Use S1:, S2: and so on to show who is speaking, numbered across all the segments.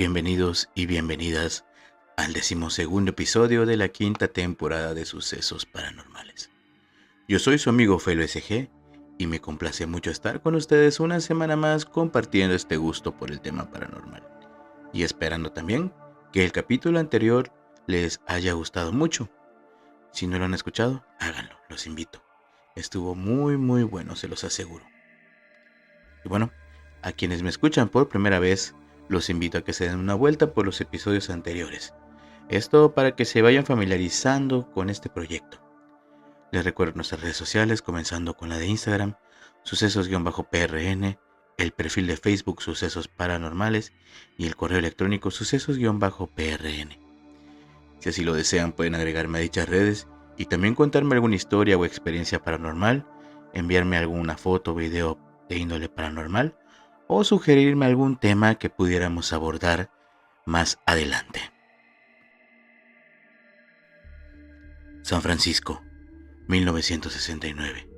S1: Bienvenidos y bienvenidas al 12º episodio de la quinta temporada de Sucesos Paranormales. Yo soy su amigo Felo SG y me complace mucho estar con ustedes una semana más compartiendo este gusto por el tema paranormal. Y esperando también que el capítulo anterior les haya gustado mucho. Si no lo han escuchado, háganlo, los invito. Estuvo muy bueno, se los aseguro. Y bueno, a quienes me escuchan por primera vez, los invito a que se den una vuelta por los episodios anteriores. Esto para que se vayan familiarizando con este proyecto. Les recuerdo nuestras redes sociales, comenzando con la de Instagram, sucesos-prn, el perfil de Facebook Sucesos Paranormales y el correo electrónico sucesos-prn. Si así lo desean, pueden agregarme a dichas redes y también contarme alguna historia o experiencia paranormal, enviarme alguna foto o video de índole paranormal o sugerirme algún tema que pudiéramos abordar más adelante. San Francisco, 1969.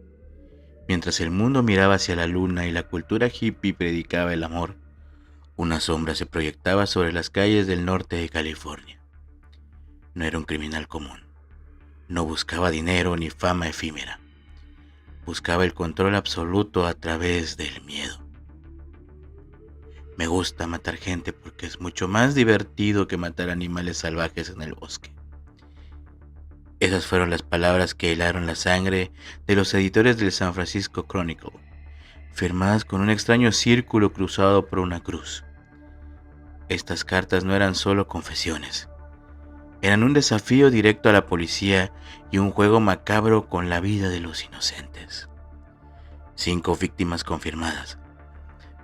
S1: Mientras el mundo miraba hacia la luna y la cultura hippie predicaba el amor, una sombra se proyectaba sobre las calles del norte de California. No era un criminal común. No buscaba dinero ni fama efímera. Buscaba el control absoluto a través del miedo. Me gusta matar gente porque es mucho más divertido que matar animales salvajes en el bosque. Esas fueron las palabras que helaron la sangre de los editores del San Francisco Chronicle, firmadas con un extraño círculo cruzado por una cruz. Estas cartas no eran solo confesiones. Eran un desafío directo a la policía y un juego macabro con la vida de los inocentes. 5 víctimas confirmadas,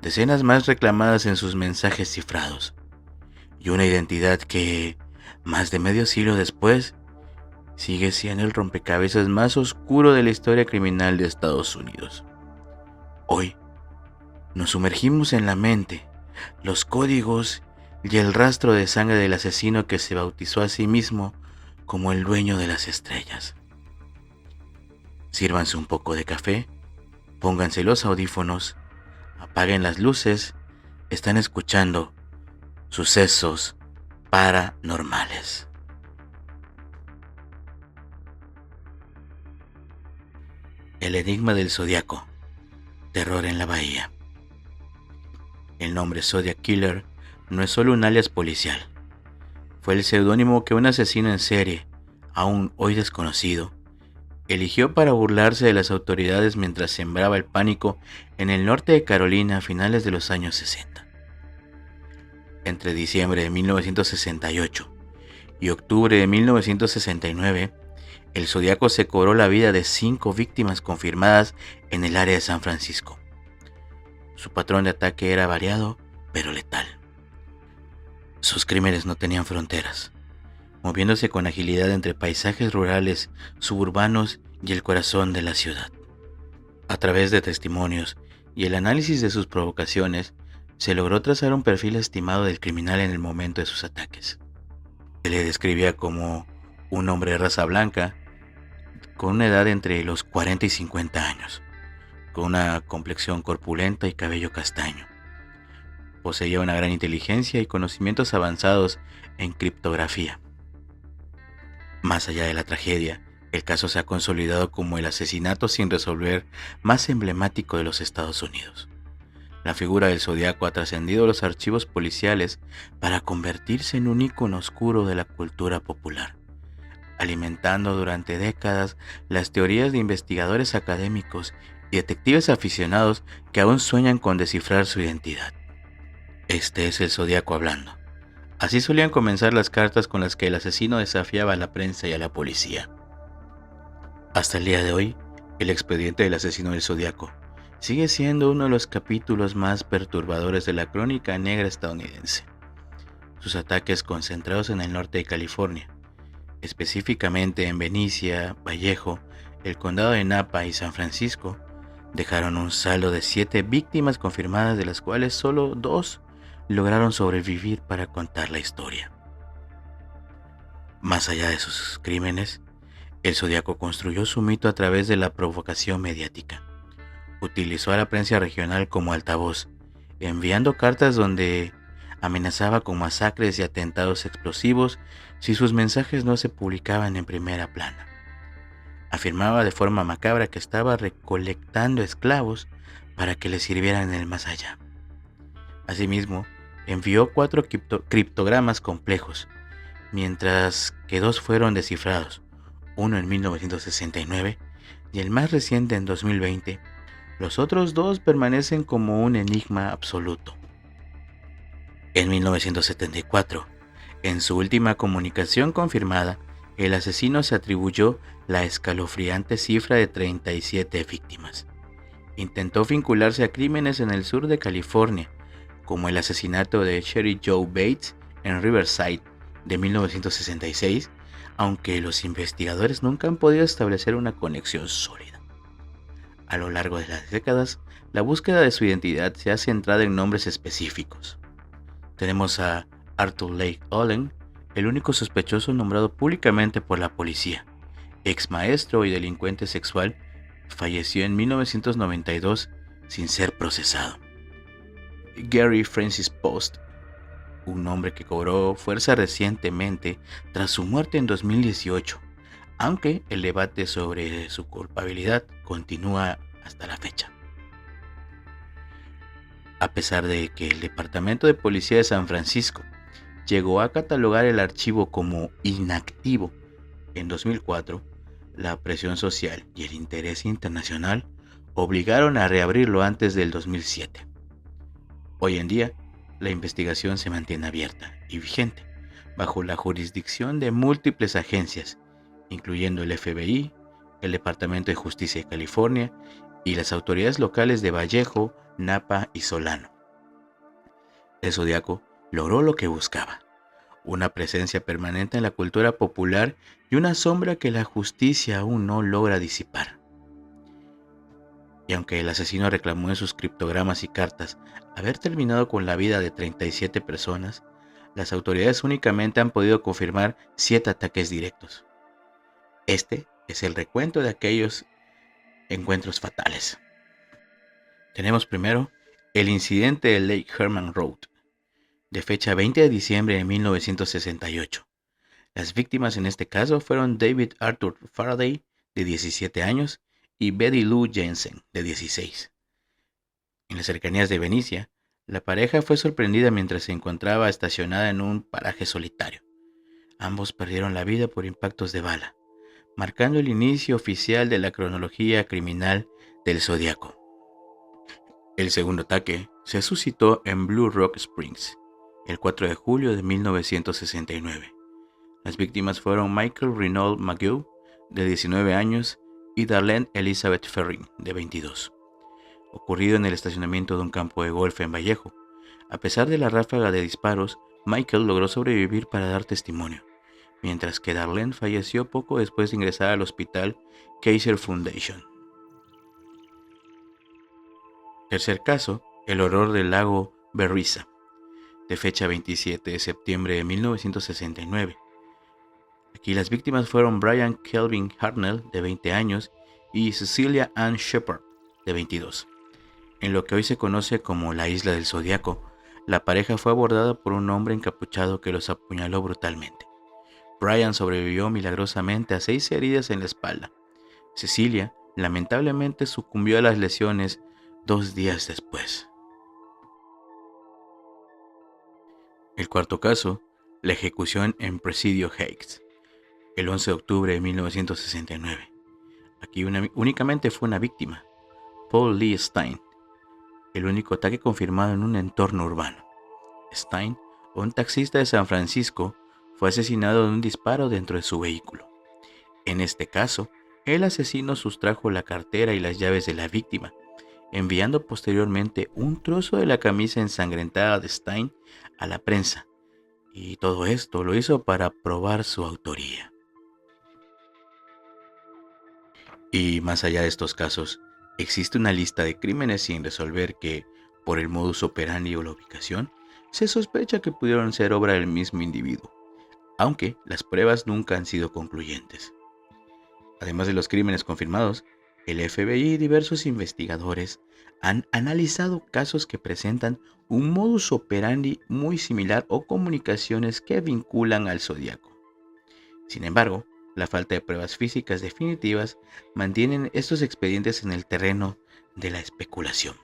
S1: decenas más reclamadas en sus mensajes cifrados, y una identidad que, más de medio siglo después, sigue siendo el rompecabezas más oscuro de la historia criminal de Estados Unidos. Hoy, nos sumergimos en la mente, los códigos y el rastro de sangre del asesino que se bautizó a sí mismo como el dueño de las estrellas. Sírvanse un poco de café, pónganse los audífonos, apaguen las luces, están escuchando Sucesos Paranormales. El enigma del Zodiaco, terror en la bahía. El nombre Zodiac Killer no es solo un alias policial. Fue el seudónimo que un asesino en serie, aún hoy desconocido, eligió para burlarse de las autoridades mientras sembraba el pánico en el norte de Carolina a finales de los años 60. Entre diciembre de 1968 y octubre de 1969, el Zodiaco se cobró la vida de 5 víctimas confirmadas en el área de San Francisco. Su patrón de ataque era variado, pero letal. Sus crímenes no tenían fronteras, moviéndose con agilidad entre paisajes rurales, suburbanos y el corazón de la ciudad. A través de testimonios y el análisis de sus provocaciones, se logró trazar un perfil estimado del criminal en el momento de sus ataques. Se le describía como un hombre de raza blanca, con una edad entre los 40 y 50 años, con una complexión corpulenta y cabello castaño. Poseía una gran inteligencia y conocimientos avanzados en criptografía. Más allá de la tragedia, el caso se ha consolidado como el asesinato sin resolver más emblemático de los Estados Unidos. La figura del Zodiaco ha trascendido los archivos policiales para convertirse en un ícono oscuro de la cultura popular, alimentando durante décadas las teorías de investigadores académicos y detectives aficionados que aún sueñan con descifrar su identidad. Este es el Zodiaco hablando. Así solían comenzar las cartas con las que el asesino desafiaba a la prensa y a la policía. Hasta el día de hoy, el expediente del asesino del Zodiaco sigue siendo uno de los capítulos más perturbadores de la crónica negra estadounidense. Sus ataques concentrados en el norte de California, específicamente en Benicia, Vallejo, el condado de Napa y San Francisco, dejaron un saldo de 7 víctimas confirmadas, de las cuales solo 2 lograron sobrevivir para contar la historia. Más allá de sus crímenes, el Zodiaco construyó su mito a través de la provocación mediática. Utilizó a la prensa regional como altavoz, enviando cartas donde amenazaba con masacres y atentados explosivos si sus mensajes no se publicaban en primera plana. Afirmaba de forma macabra que estaba recolectando esclavos para que le sirvieran en el más allá. Asimismo, envió 4 criptogramas complejos, mientras que 2 fueron descifrados, uno en 1969 y el más reciente en 2020. Los otros 2 permanecen como un enigma absoluto. En 1974, en su última comunicación confirmada, el asesino se atribuyó la escalofriante cifra de 37 víctimas. Intentó vincularse a crímenes en el sur de California, como el asesinato de Cheri Jo Bates en Riverside de 1966, aunque los investigadores nunca han podido establecer una conexión sólida. A lo largo de las décadas, la búsqueda de su identidad se ha centrado en nombres específicos. Tenemos a Arthur Lake Olin, el único sospechoso nombrado públicamente por la policía. Ex maestro y delincuente sexual, falleció en 1992 sin ser procesado. Gary Francis Post, un nombre que cobró fuerza recientemente tras su muerte en 2018, aunque el debate sobre su culpabilidad continúa hasta la fecha. A pesar de que el Departamento de Policía de San Francisco llegó a catalogar el archivo como inactivo en 2004, la presión social y el interés internacional obligaron a reabrirlo antes del 2007. Hoy en día, la investigación se mantiene abierta y vigente, bajo la jurisdicción de múltiples agencias, incluyendo el FBI, el Departamento de Justicia de California y las autoridades locales de Vallejo, Napa y Solano. El Zodiaco logró lo que buscaba: una presencia permanente en la cultura popular y una sombra que la justicia aún no logra disipar. Y aunque el asesino reclamó en sus criptogramas y cartas haber terminado con la vida de 37 personas, las autoridades únicamente han podido confirmar 7 ataques directos. Este es el recuento de aquellos encuentros fatales. Tenemos primero el incidente de Lake Herman Road, de fecha 20 de diciembre de 1968. Las víctimas en este caso fueron David Arthur Faraday, de 17 años, y Betty Lou Jensen, de 16. En las cercanías de Benicia, la pareja fue sorprendida mientras se encontraba estacionada en un paraje solitario. Ambos perdieron la vida por impactos de bala, marcando el inicio oficial de la cronología criminal del Zodiaco. El segundo ataque se suscitó en Blue Rock Springs, el 4 de julio de 1969. Las víctimas fueron Michael Renaud McGill, de 19 años, y Darlene Elizabeth Ferring, de 22. Ocurrido en el estacionamiento de un campo de golf en Vallejo. A pesar de la ráfaga de disparos, Michael logró sobrevivir para dar testimonio, mientras que Darlene falleció poco después de ingresar al hospital Kaiser Foundation. Tercer caso, el horror del lago Berryessa, de fecha 27 de septiembre de 1969. Aquí las víctimas fueron Brian Kelvin Hartnell, de 20 años, y Cecilia Ann Shepard, de 22. En lo que hoy se conoce como la Isla del Zodiaco, la pareja fue abordada por un hombre encapuchado que los apuñaló brutalmente. Brian sobrevivió milagrosamente a 6 heridas en la espalda. Cecilia, lamentablemente, sucumbió a las lesiones 2 días después. El cuarto caso, la ejecución en Presidio Heights, el 11 de octubre de 1969. Aquí únicamente fue una víctima, Paul Lee Stein, el único ataque confirmado en un entorno urbano. Stein, un taxista de San Francisco, fue asesinado de un disparo dentro de su vehículo. En este caso, el asesino sustrajo la cartera y las llaves de la víctima, enviando posteriormente un trozo de la camisa ensangrentada de Stein a la prensa, y todo esto lo hizo para probar su autoría. Y más allá de estos casos, existe una lista de crímenes sin resolver que, por el modus operandi o la ubicación, se sospecha que pudieron ser obra del mismo individuo, aunque las pruebas nunca han sido concluyentes. Además de los crímenes confirmados, El FBI y diversos investigadores han analizado casos que presentan un modus operandi muy similar o comunicaciones que vinculan al zodiaco. Sin embargo, la falta de pruebas físicas definitivas mantienen estos expedientes en el terreno de la especulación.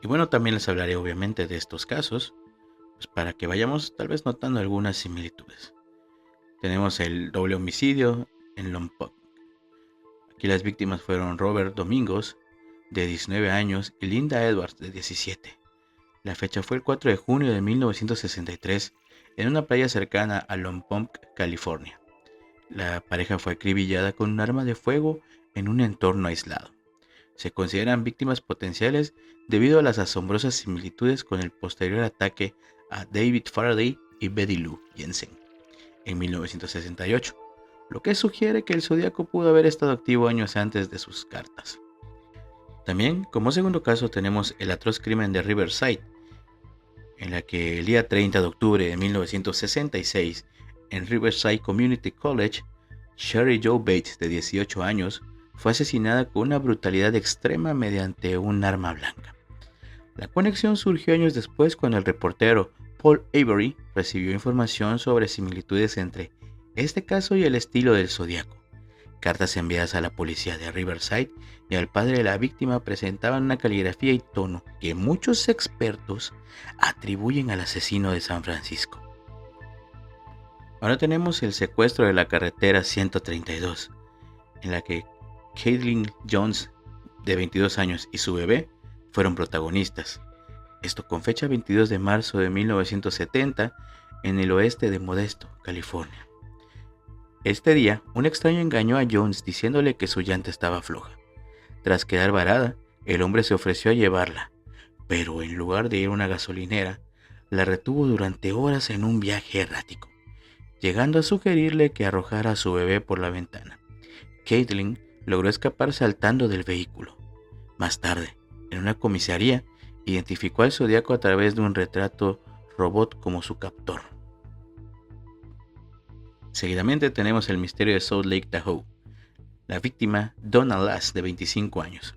S1: Y bueno, también les hablaré obviamente de estos casos, pues para que vayamos tal vez notando algunas similitudes. Tenemos el doble homicidio en Lompoc. Aquí las víctimas fueron Robert Domingos, de 19 años, y Linda Edwards, de 17. La fecha fue el 4 de junio de 1963 en una playa cercana a Lompoc, California. La pareja fue acribillada con un arma de fuego en un entorno aislado. Se consideran víctimas potenciales debido a las asombrosas similitudes con el posterior ataque a David Faraday y Betty Lou Jensen en 1968, lo que sugiere que el zodiaco pudo haber estado activo años antes de sus cartas. También, como segundo caso, tenemos el atroz crimen de Riverside, en la que el día 30 de octubre de 1966, en Riverside Community College, Sherry Jo Bates, de 18 años, fue asesinada con una brutalidad extrema mediante un arma blanca. La conexión surgió años después cuando el reportero Paul Avery recibió información sobre similitudes entre este caso y el estilo del zodiaco. Cartas enviadas a la policía de Riverside y al padre de la víctima presentaban una caligrafía y tono que muchos expertos atribuyen al asesino de San Francisco. Ahora tenemos el secuestro de la carretera 132, en la que Caitlin Jones, de 22 años, y su bebé fueron protagonistas. Esto con fecha 22 de marzo de 1970 en el oeste de Modesto, California. Este día, un extraño engañó a Jones diciéndole que su llanta estaba floja. Tras quedar varada, el hombre se ofreció a llevarla, pero en lugar de ir a una gasolinera, la retuvo durante horas en un viaje errático, llegando a sugerirle que arrojara a su bebé por la ventana. Caitlin logró escapar saltando del vehículo. Más tarde, en una comisaría, identificó al zodiaco a través de un retrato robot como su captor. Seguidamente tenemos el misterio de Salt Lake Tahoe. La víctima, Donna Lass, de 25 años.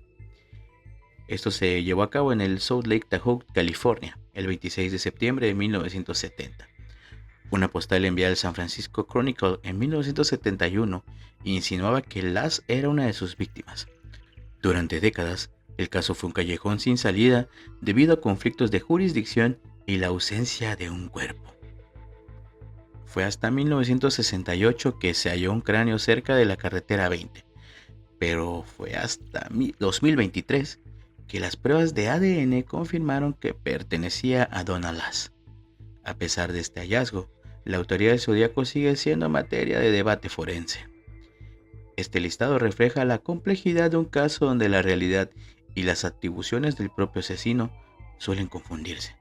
S1: Esto se llevó a cabo en el Salt Lake Tahoe, California, el 26 de septiembre de 1970. Una postal enviada al San Francisco Chronicle en 1971 insinuaba que Lass era una de sus víctimas. Durante décadas, el caso fue un callejón sin salida debido a conflictos de jurisdicción y la ausencia de un cuerpo. Fue hasta 1968 que se halló un cráneo cerca de la carretera 20, pero fue hasta 2023 que las pruebas de ADN confirmaron que pertenecía a Donna Lass. A pesar de este hallazgo, la autoría del zodiaco sigue siendo materia de debate forense. Este listado refleja la complejidad de un caso donde la realidad y las atribuciones del propio asesino suelen confundirse,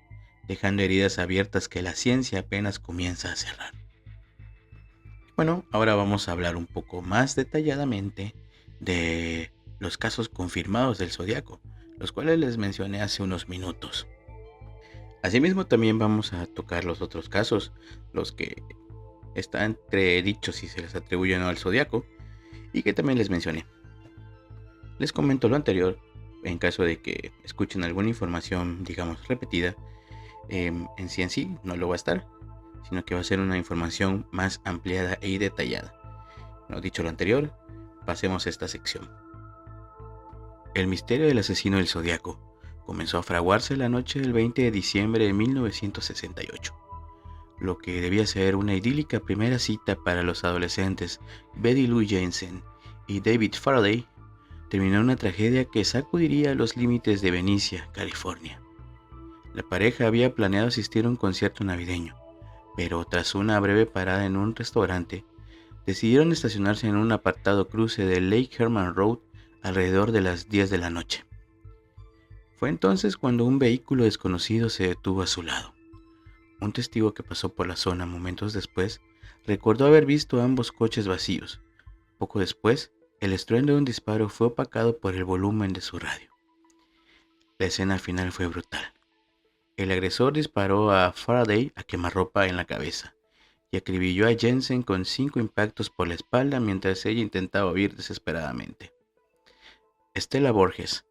S1: dejando heridas abiertas que la ciencia apenas comienza a cerrar. Bueno, ahora vamos a hablar un poco más detalladamente de los casos confirmados del zodiaco, los cuales les mencioné hace unos minutos. Asimismo, también vamos a tocar los otros casos, los que están entredichos si se les atribuye o no al zodiaco, y que también les mencioné. Les comento lo anterior, en caso de que escuchen alguna información, digamos, repetida, en sí no lo va a estar, sino que va a ser una información más ampliada y detallada. Bueno, dicho lo anterior, pasemos a esta sección. El misterio del asesino del zodiaco comenzó a fraguarse la noche del 20 de diciembre de 1968. Lo que debía ser una idílica primera cita para los adolescentes Betty Lou Jensen y David Faraday terminó en una tragedia que sacudiría los límites de Venice, California. La pareja había planeado asistir a un concierto navideño, pero tras una breve parada en un restaurante, decidieron estacionarse en un apartado cruce de Lake Herman Road alrededor de las 10 de la noche. Fue entonces cuando un vehículo desconocido se detuvo a su lado. Un testigo que pasó por la zona momentos después recordó haber visto ambos coches vacíos. Poco después, el estruendo de un disparo fue opacado por el volumen de su radio. La escena final fue brutal. El agresor disparó a Faraday a quemarropa en la cabeza y acribilló a Jensen con 5 impactos por la espalda mientras ella intentaba huir desesperadamente. Stella Borges,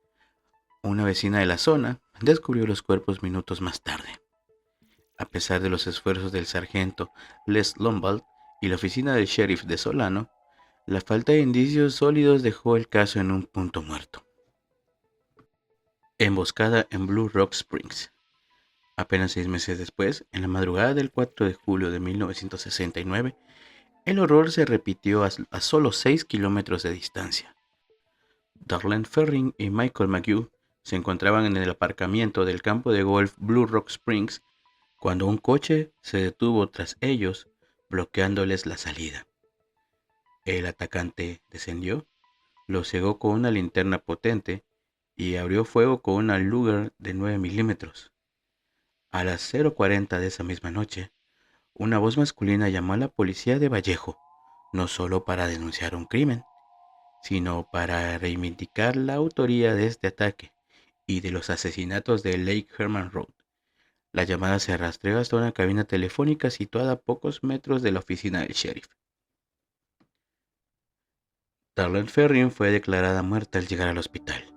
S1: una vecina de la zona, descubrió los cuerpos minutos más tarde. A pesar de los esfuerzos del sargento Les Lombard y la oficina del sheriff de Solano, la falta de indicios sólidos dejó el caso en un punto muerto. Emboscada en Blue Rock Springs. Apenas 6 meses después, en la madrugada del 4 de julio de 1969, el horror se repitió a solo 6 kilómetros de distancia. Darlene Ferrin y Michael McHugh se encontraban en el aparcamiento del campo de golf Blue Rock Springs cuando un coche se detuvo tras ellos, bloqueándoles la salida. El atacante descendió, lo cegó con una linterna potente y abrió fuego con una Luger de 9 milímetros. A las 0:40 de esa misma noche, una voz masculina llamó a la policía de Vallejo, no solo para denunciar un crimen, sino para reivindicar la autoría de este ataque y de los asesinatos de Lake Herman Road. La llamada se rastreó hasta una cabina telefónica situada a pocos metros de la oficina del sheriff. Darlene Ferrin fue declarada muerta al llegar al hospital,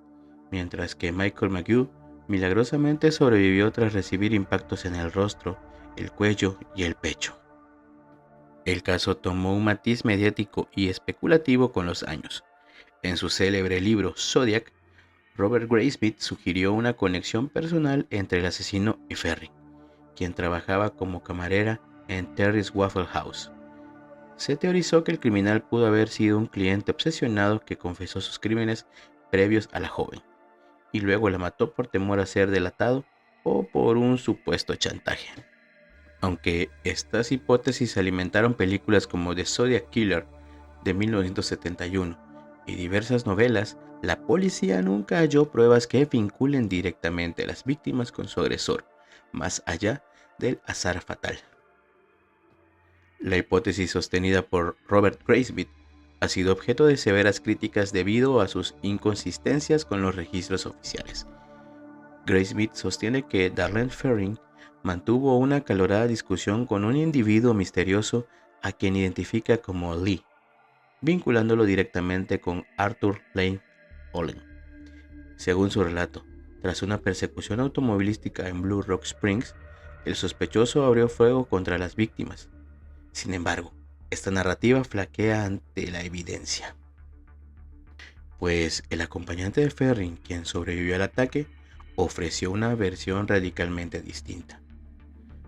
S1: mientras que Michael McHugh milagrosamente sobrevivió tras recibir impactos en el rostro, el cuello y el pecho. El caso tomó un matiz mediático y especulativo con los años. En su célebre libro Zodiac, Robert Graysmith sugirió una conexión personal entre el asesino y Ferrin, quien trabajaba como camarera en Terry's Waffle House. Se teorizó que el criminal pudo haber sido un cliente obsesionado que confesó sus crímenes previos a la joven, y luego la mató por temor a ser delatado o por un supuesto chantaje. Aunque estas hipótesis alimentaron películas como The Zodiac Killer de 1971 y diversas novelas, la policía nunca halló pruebas que vinculen directamente a las víctimas con su agresor, más allá del azar fatal. La hipótesis sostenida por Robert Graysmith ha sido objeto de severas críticas debido a sus inconsistencias con los registros oficiales. Graysmith sostiene que Darlene Ferrin mantuvo una acalorada discusión con un individuo misterioso a quien identifica como Lee, vinculándolo directamente con Arthur Lane Olin. Según su relato, tras una persecución automovilística en Blue Rock Springs, el sospechoso abrió fuego contra las víctimas. Sin embargo, esta narrativa flaquea ante la evidencia, pues el acompañante de Ferrin, quien sobrevivió al ataque, ofreció una versión radicalmente distinta.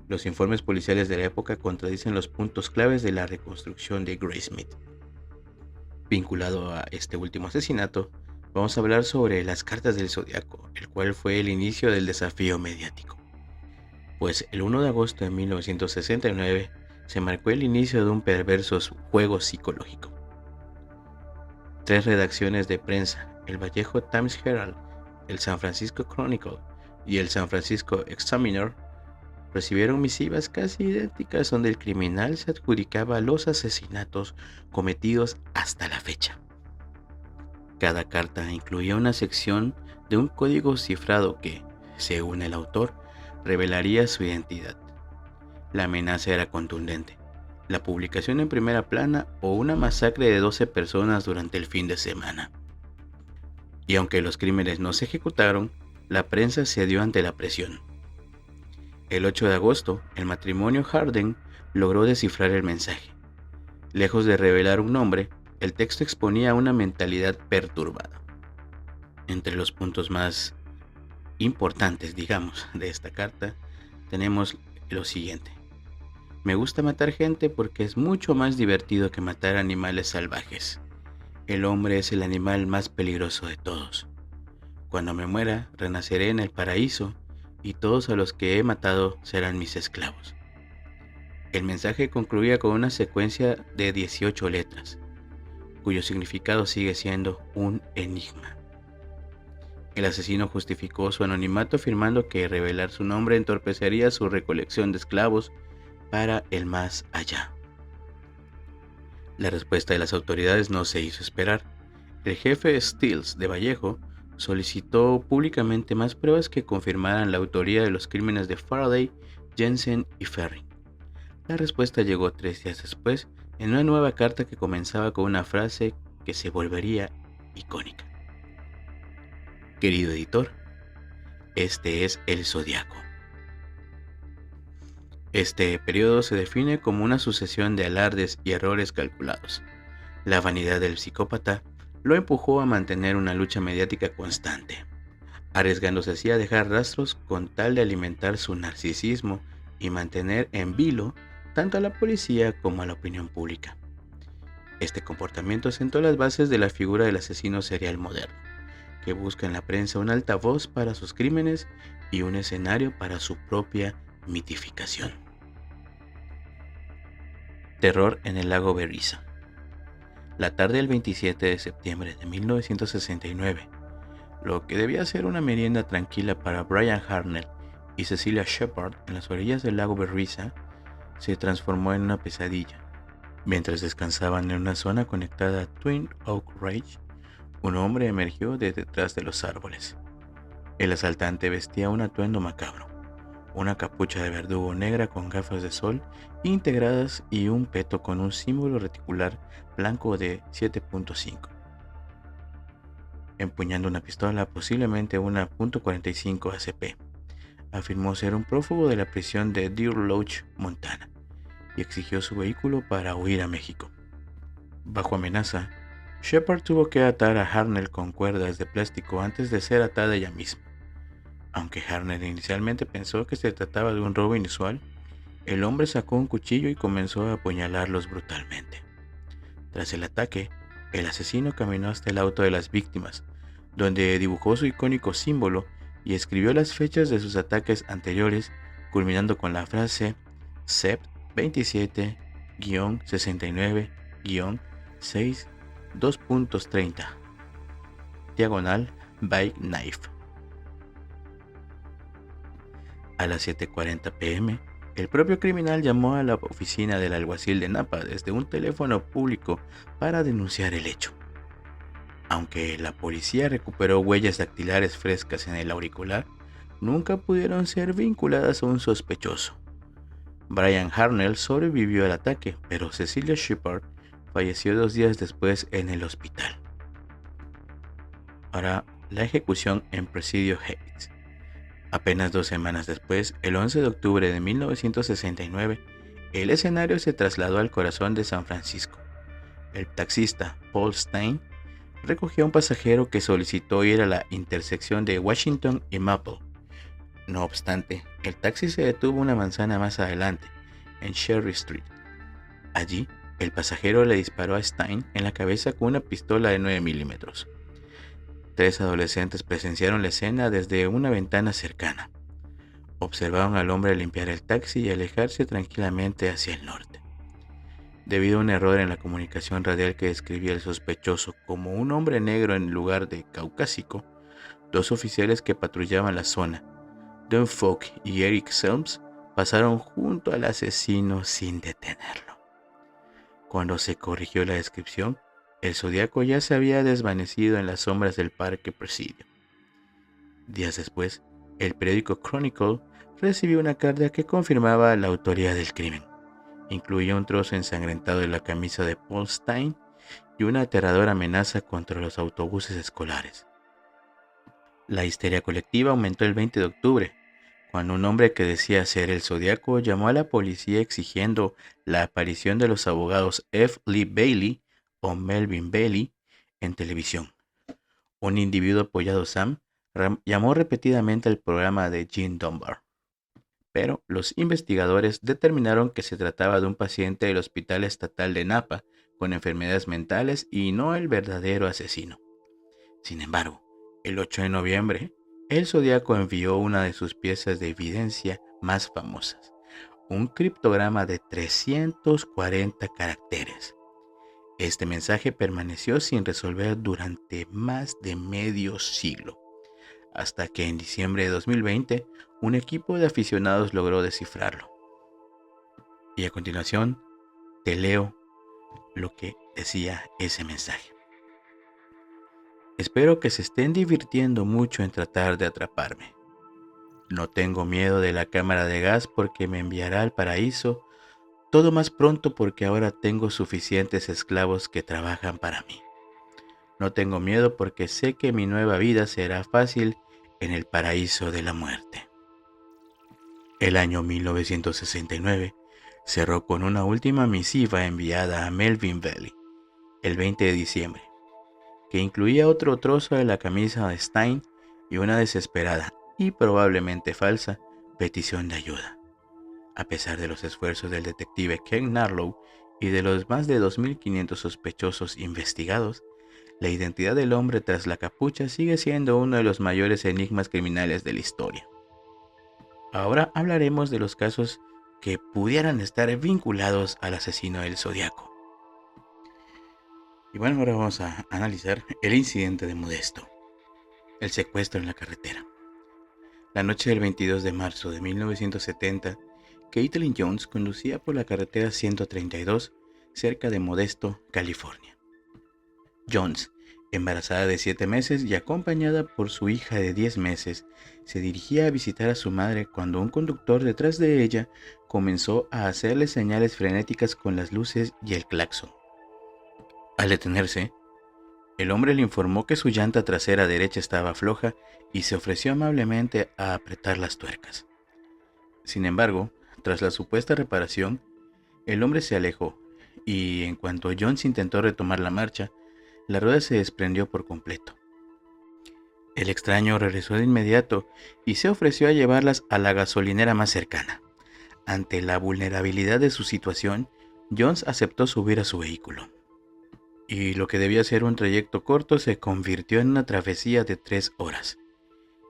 S1: Los informes policiales de la época contradicen los puntos claves de la reconstrucción de Graysmith. Vinculado a este último asesinato, vamos a hablar sobre las cartas del Zodiaco, el cual fue el inicio del desafío mediático. Pues el 1 de agosto de 1969 se marcó el inicio de un perverso juego psicológico. 3 redacciones de prensa, el Vallejo Times Herald, el San Francisco Chronicle y el San Francisco Examiner, recibieron misivas casi idénticas donde el criminal se adjudicaba los asesinatos cometidos hasta la fecha. Cada carta incluía una sección de un código cifrado que, según el autor, revelaría su identidad. La amenaza era contundente: la publicación en primera plana o una masacre de 12 personas durante el fin de semana. Y aunque los crímenes no se ejecutaron, la prensa cedió ante la presión. El 8 de agosto, el matrimonio Harden logró descifrar el mensaje. Lejos de revelar un nombre, el texto exponía una mentalidad perturbada. Entre los puntos más importantes, digamos, de esta carta, tenemos lo siguiente: me gusta matar gente porque es mucho más divertido que matar animales salvajes. El hombre es el animal más peligroso de todos. Cuando me muera, renaceré en el paraíso y todos a los que he matado serán mis esclavos. El mensaje concluía con una secuencia de 18 letras, cuyo significado sigue siendo un enigma. El asesino justificó su anonimato afirmando que revelar su nombre entorpecería su recolección de esclavos para el más allá. La respuesta de las autoridades no se hizo esperar. El jefe Stills de Vallejo solicitó públicamente más pruebas que confirmaran la autoría de los crímenes de Faraday, Jensen y Ferrin. La respuesta llegó 3 días después en una nueva carta que comenzaba con una frase que se volvería icónica: Querido editor, este es el Zodiaco. Este periodo se define como una sucesión de alardes y errores calculados. La vanidad del psicópata lo empujó a mantener una lucha mediática constante, arriesgándose así a dejar rastros con tal de alimentar su narcisismo y mantener en vilo tanto a la policía como a la opinión pública. Este comportamiento sentó las bases de la figura del asesino serial moderno, que busca en la prensa un altavoz para sus crímenes y un escenario para su propia mitificación. Terror en el lago Berriza. La tarde del 27 de septiembre de 1969, lo que debía ser una merienda tranquila para Brian Harnell y Cecilia Shepard en las orillas del lago Berriza, se transformó en una pesadilla. Mientras descansaban en una zona conectada a Twin Oak Ridge, un hombre emergió de detrás de los árboles. El asaltante vestía un atuendo macabro, una capucha de verdugo negra con gafas de sol integradas y un peto con un símbolo reticular blanco de 7.5. Empuñando una pistola, posiblemente una .45 ACP, afirmó ser un prófugo de la prisión de Deer Lodge, Montana, y exigió su vehículo para huir a México. Bajo amenaza, Shepard tuvo que atar a Harnell con cuerdas de plástico antes de ser atada ella misma. Aunque Harnell inicialmente pensó que se trataba de un robo inusual, el hombre sacó un cuchillo y comenzó a apuñalarlos brutalmente. Tras el ataque, el asesino caminó hasta el auto de las víctimas, donde dibujó su icónico símbolo y escribió las fechas de sus ataques anteriores, culminando con la frase Sept 27-69-6 2.30 diagonal Bike Knife. A las 7:40 p.m., el propio criminal llamó a la oficina del alguacil de Napa desde un teléfono público para denunciar el hecho. Aunque la policía recuperó huellas dactilares frescas en el auricular, nunca pudieron ser vinculadas a un sospechoso. Brian Harnell sobrevivió al ataque, pero Cecilia Shepard falleció 2 días después en el hospital. Ahora, la ejecución en Presidio Heights. Apenas 2 semanas después, el 11 de octubre de 1969, el escenario se trasladó al corazón de San Francisco. El taxista Paul Stine recogió a un pasajero que solicitó ir a la intersección de Washington y Maple. No obstante, el taxi se detuvo una manzana más adelante, en Cherry Street. Allí, el pasajero le disparó a Stine en la cabeza con una pistola de 9 milímetros. 3 adolescentes presenciaron la escena desde una ventana cercana. Observaron al hombre limpiar el taxi y alejarse tranquilamente hacia el norte. Debido a un error en la comunicación radial que describía al sospechoso como un hombre negro en lugar de caucásico, 2 oficiales que patrullaban la zona, Don Falk y Eric Selms, pasaron junto al asesino sin detenerlo. Cuando se corrigió la descripción, el Zodiaco ya se había desvanecido en las sombras del Parque Presidio. Días después, el periódico Chronicle recibió una carta que confirmaba la autoría del crimen. Incluía un trozo ensangrentado de la camisa de Paul Stine y una aterradora amenaza contra los autobuses escolares. La histeria colectiva aumentó el 20 de octubre, cuando un hombre que decía ser el Zodiaco llamó a la policía exigiendo la aparición de los abogados F. Lee Bailey o Melvin Bailey en televisión. Un individuo apoyado Sam llamó repetidamente al programa de Gene Dunbar, pero los investigadores determinaron que se trataba de un paciente del Hospital Estatal de Napa con enfermedades mentales y no el verdadero asesino. Sin embargo, el 8 de noviembre, el Zodiaco envió una de sus piezas de evidencia más famosas, un criptograma de 340 caracteres. Este mensaje permaneció sin resolver durante más de medio siglo, hasta que en diciembre de 2020 un equipo de aficionados logró descifrarlo. Y a continuación te leo lo que decía ese mensaje. Espero que se estén divirtiendo mucho en tratar de atraparme. No tengo miedo de la cámara de gas porque me enviará al paraíso, todo más pronto porque ahora tengo suficientes esclavos que trabajan para mí. No tengo miedo porque sé que mi nueva vida será fácil en el paraíso de la muerte. El año 1969 cerró con una última misiva enviada a Melvin Valley el 20 de diciembre, que incluía otro trozo de la camisa de Stein y una desesperada y probablemente falsa petición de ayuda. A pesar de los esfuerzos del detective Ken Narlow y de los más de 2.500 sospechosos investigados, la identidad del hombre tras la capucha sigue siendo uno de los mayores enigmas criminales de la historia. Ahora hablaremos de los casos que pudieran estar vinculados al asesino del Zodiaco. Y bueno, ahora vamos a analizar el incidente de Modesto, el secuestro en la carretera. La noche del 22 de marzo de 1970, Caitlin Jones conducía por la carretera 132 cerca de Modesto, California. Jones, embarazada de 7 meses y acompañada por su hija de 10 meses, se dirigía a visitar a su madre cuando un conductor detrás de ella comenzó a hacerle señales frenéticas con las luces y el claxon. Al detenerse, el hombre le informó que su llanta trasera derecha estaba floja y se ofreció amablemente a apretar las tuercas. Sin embargo, tras la supuesta reparación, el hombre se alejó y en cuanto Jones intentó retomar la marcha, la rueda se desprendió por completo. El extraño regresó de inmediato y se ofreció a llevarlas a la gasolinera más cercana. Ante la vulnerabilidad de su situación, Jones aceptó subir a su vehículo. Y lo que debía ser un trayecto corto se convirtió en una travesía de 3 horas.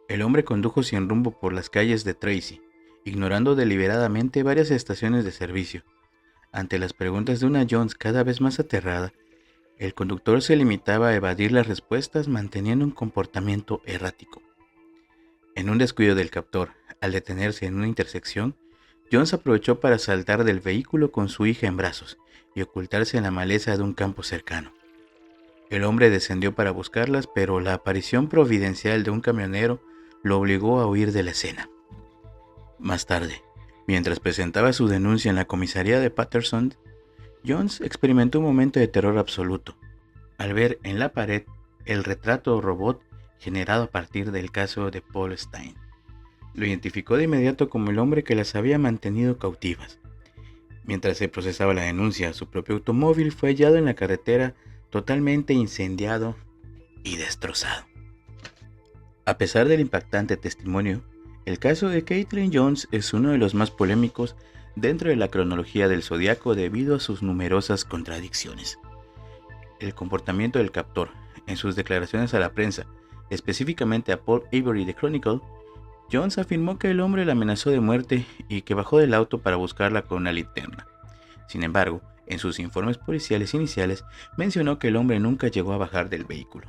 S1: El hombre condujo sin rumbo por las calles de Tracy, ignorando deliberadamente varias estaciones de servicio. Ante las preguntas de una Jones cada vez más aterrada, el conductor se limitaba a evadir las respuestas manteniendo un comportamiento errático. En un descuido del captor, al detenerse en una intersección, Jones aprovechó para saltar del vehículo con su hija en brazos y ocultarse en la maleza de un campo cercano. El hombre descendió para buscarlas, pero la aparición providencial de un camionero lo obligó a huir de la escena. Más tarde, mientras presentaba su denuncia en la comisaría de Patterson, Jones experimentó un momento de terror absoluto al ver en la pared el retrato robot generado a partir del caso de Paul Stein. Lo identificó de inmediato como el hombre que las había mantenido cautivas. Mientras se procesaba la denuncia, su propio automóvil fue hallado en la carretera totalmente incendiado y destrozado. A pesar del impactante testimonio, el caso de Caitlin Jones es uno de los más polémicos dentro de la cronología del Zodiaco debido a sus numerosas contradicciones. El comportamiento del captor, en sus declaraciones a la prensa, específicamente a Paul Avery de Chronicle, Jones afirmó que el hombre la amenazó de muerte y que bajó del auto para buscarla con una linterna. Sin embargo, en sus informes policiales iniciales mencionó que el hombre nunca llegó a bajar del vehículo.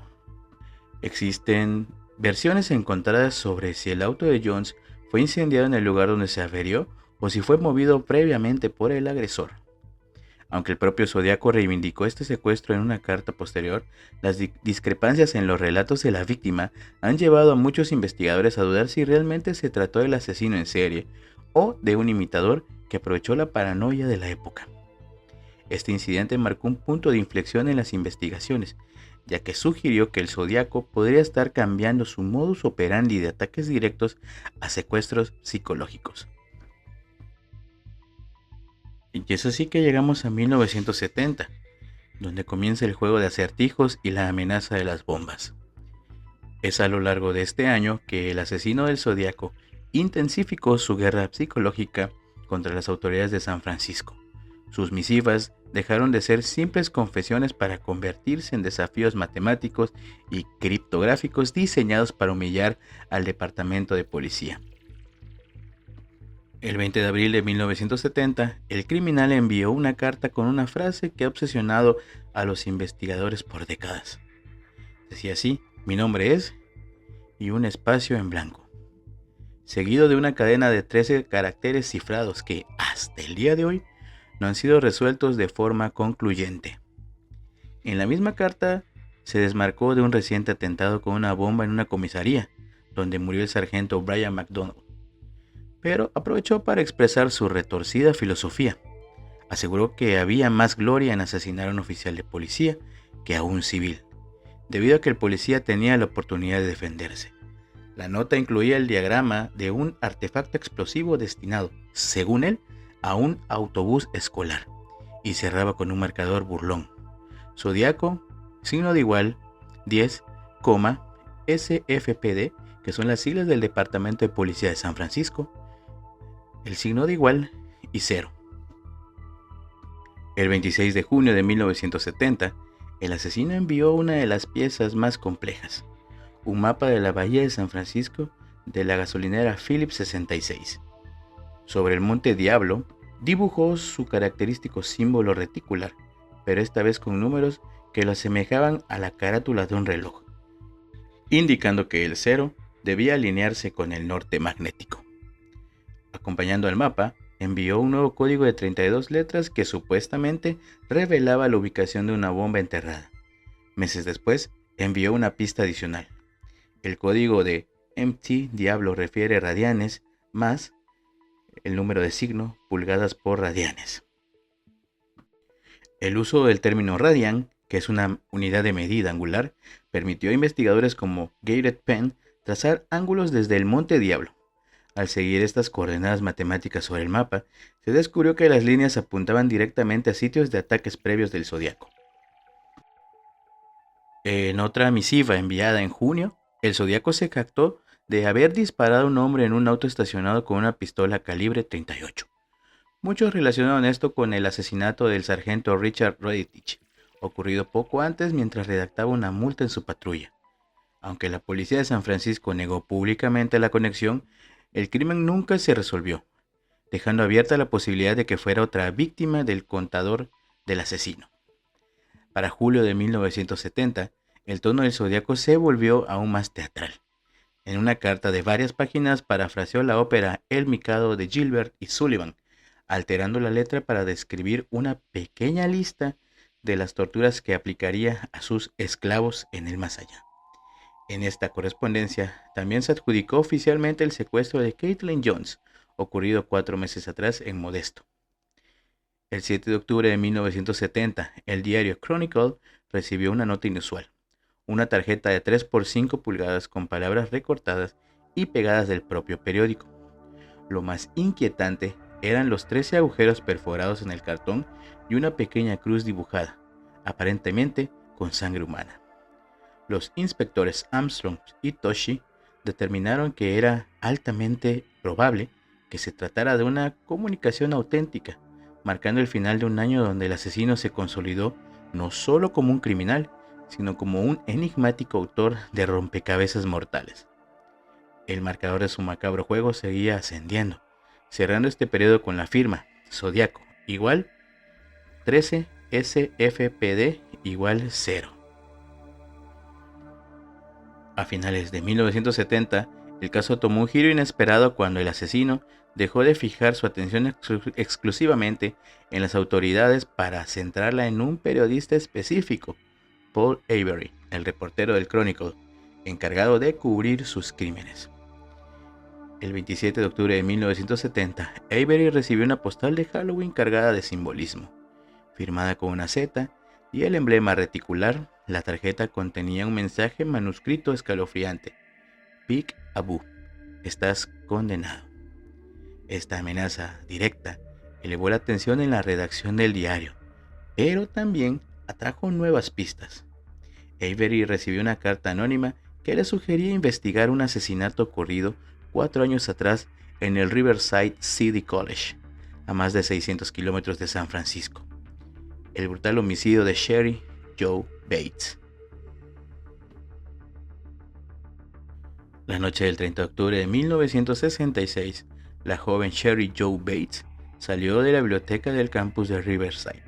S1: Existen versiones encontradas sobre si el auto de Jones fue incendiado en el lugar donde se averió o si fue movido previamente por el agresor. Aunque el propio Zodiaco reivindicó este secuestro en una carta posterior, las discrepancias en los relatos de la víctima han llevado a muchos investigadores a dudar si realmente se trató del asesino en serie o de un imitador que aprovechó la paranoia de la época. Este incidente marcó un punto de inflexión en las investigaciones, ya que sugirió que el Zodiaco podría estar cambiando su modus operandi de ataques directos a secuestros psicológicos. Y es así que llegamos a 1970, donde comienza el juego de acertijos y la amenaza de las bombas. Es a lo largo de este año que el asesino del Zodiaco intensificó su guerra psicológica contra las autoridades de San Francisco. Sus misivas dejaron de ser simples confesiones para convertirse en desafíos matemáticos y criptográficos diseñados para humillar al departamento de policía. El 20 de abril de 1970, el criminal envió una carta con una frase que ha obsesionado a los investigadores por décadas. Decía así: "Mi nombre es", y un espacio en blanco, seguido de una cadena de 13 caracteres cifrados que, hasta el día de hoy, no han sido resueltos de forma concluyente. En la misma carta se desmarcó de un reciente atentado con una bomba en una comisaría, donde murió el sargento Brian McDonald, pero aprovechó para expresar su retorcida filosofía. Aseguró que había más gloria en asesinar a un oficial de policía que a un civil. debido a que el policía tenía la oportunidad de defenderse. La nota incluía el diagrama de un artefacto explosivo destinado, según él, a un autobús escolar, y cerraba con un marcador burlón. Zodiaco, signo de igual, 10, SFPD, que son las siglas del Departamento de Policía de San Francisco, el signo de igual y 0. El 26 de junio de 1970, el asesino envió una de las piezas más complejas, un mapa de la bahía de San Francisco de la gasolinera Phillips 66. Sobre el Monte Diablo, dibujó su característico símbolo reticular, pero esta vez con números que lo asemejaban a la carátula de un reloj, indicando que el 0 debía alinearse con el norte magnético. Acompañando al mapa, envió un nuevo código de 32 letras que supuestamente revelaba la ubicación de una bomba enterrada. Meses después, envió una pista adicional. El código de MT Diablo refiere radianes más el número de signo pulgadas por radianes. El uso del término radian, que es una unidad de medida angular, permitió a investigadores como Gated Penn trazar ángulos desde el Monte Diablo. Al seguir estas coordenadas matemáticas sobre el mapa, se descubrió que las líneas apuntaban directamente a sitios de ataques previos del Zodiaco. En otra misiva enviada en junio, el Zodiaco se jactó de haber disparado a un hombre en un auto estacionado con una pistola calibre 38. Muchos relacionaron esto con el asesinato del sargento Richard Redditch, ocurrido poco antes mientras redactaba una multa en su patrulla. Aunque la policía de San Francisco negó públicamente la conexión, el crimen nunca se resolvió, dejando abierta la posibilidad de que fuera otra víctima del contador del asesino. Para julio de 1970, el tono del Zodiaco se volvió aún más teatral. En una carta de varias páginas parafraseó la ópera El Mikado de Gilbert y Sullivan, alterando la letra para describir una pequeña lista de las torturas que aplicaría a sus esclavos en el más allá. En esta correspondencia también se adjudicó oficialmente el secuestro de Caitlin Jones, ocurrido 4 meses atrás en Modesto. El 7 de octubre de 1970, el diario Chronicle recibió una nota inusual, una tarjeta de 3 por 5 pulgadas con palabras recortadas y pegadas del propio periódico. Lo más inquietante eran los 13 agujeros perforados en el cartón y una pequeña cruz dibujada, aparentemente con sangre humana. Los inspectores Armstrong y Toshi determinaron que era altamente probable que se tratara de una comunicación auténtica, marcando el final de un año donde el asesino se consolidó no solo como un criminal, sino como un enigmático autor de rompecabezas mortales. El marcador de su macabro juego seguía ascendiendo, cerrando este periodo con la firma Zodiaco igual 13 SFPD igual 0. A finales de 1970, el caso tomó un giro inesperado cuando el asesino dejó de fijar su atención exclusivamente en las autoridades para centrarla en un periodista específico, Paul Avery, el reportero del Chronicle, encargado de cubrir sus crímenes. El 27 de octubre de 1970, Avery recibió una postal de Halloween cargada de simbolismo. Firmada con una Z y el emblema reticular, la tarjeta contenía un mensaje manuscrito escalofriante. Peek Abu, estás condenado. Esta amenaza directa elevó la atención en la redacción del diario, pero también atrajo nuevas pistas. Avery recibió una carta anónima que le sugería investigar un asesinato ocurrido 4 años atrás en el Riverside City College, a más de 600 kilómetros de San Francisco. El brutal homicidio de Sherry Joe Bates. La noche del 30 de octubre de 1966, la joven Sherry Joe Bates salió de la biblioteca del campus de Riverside.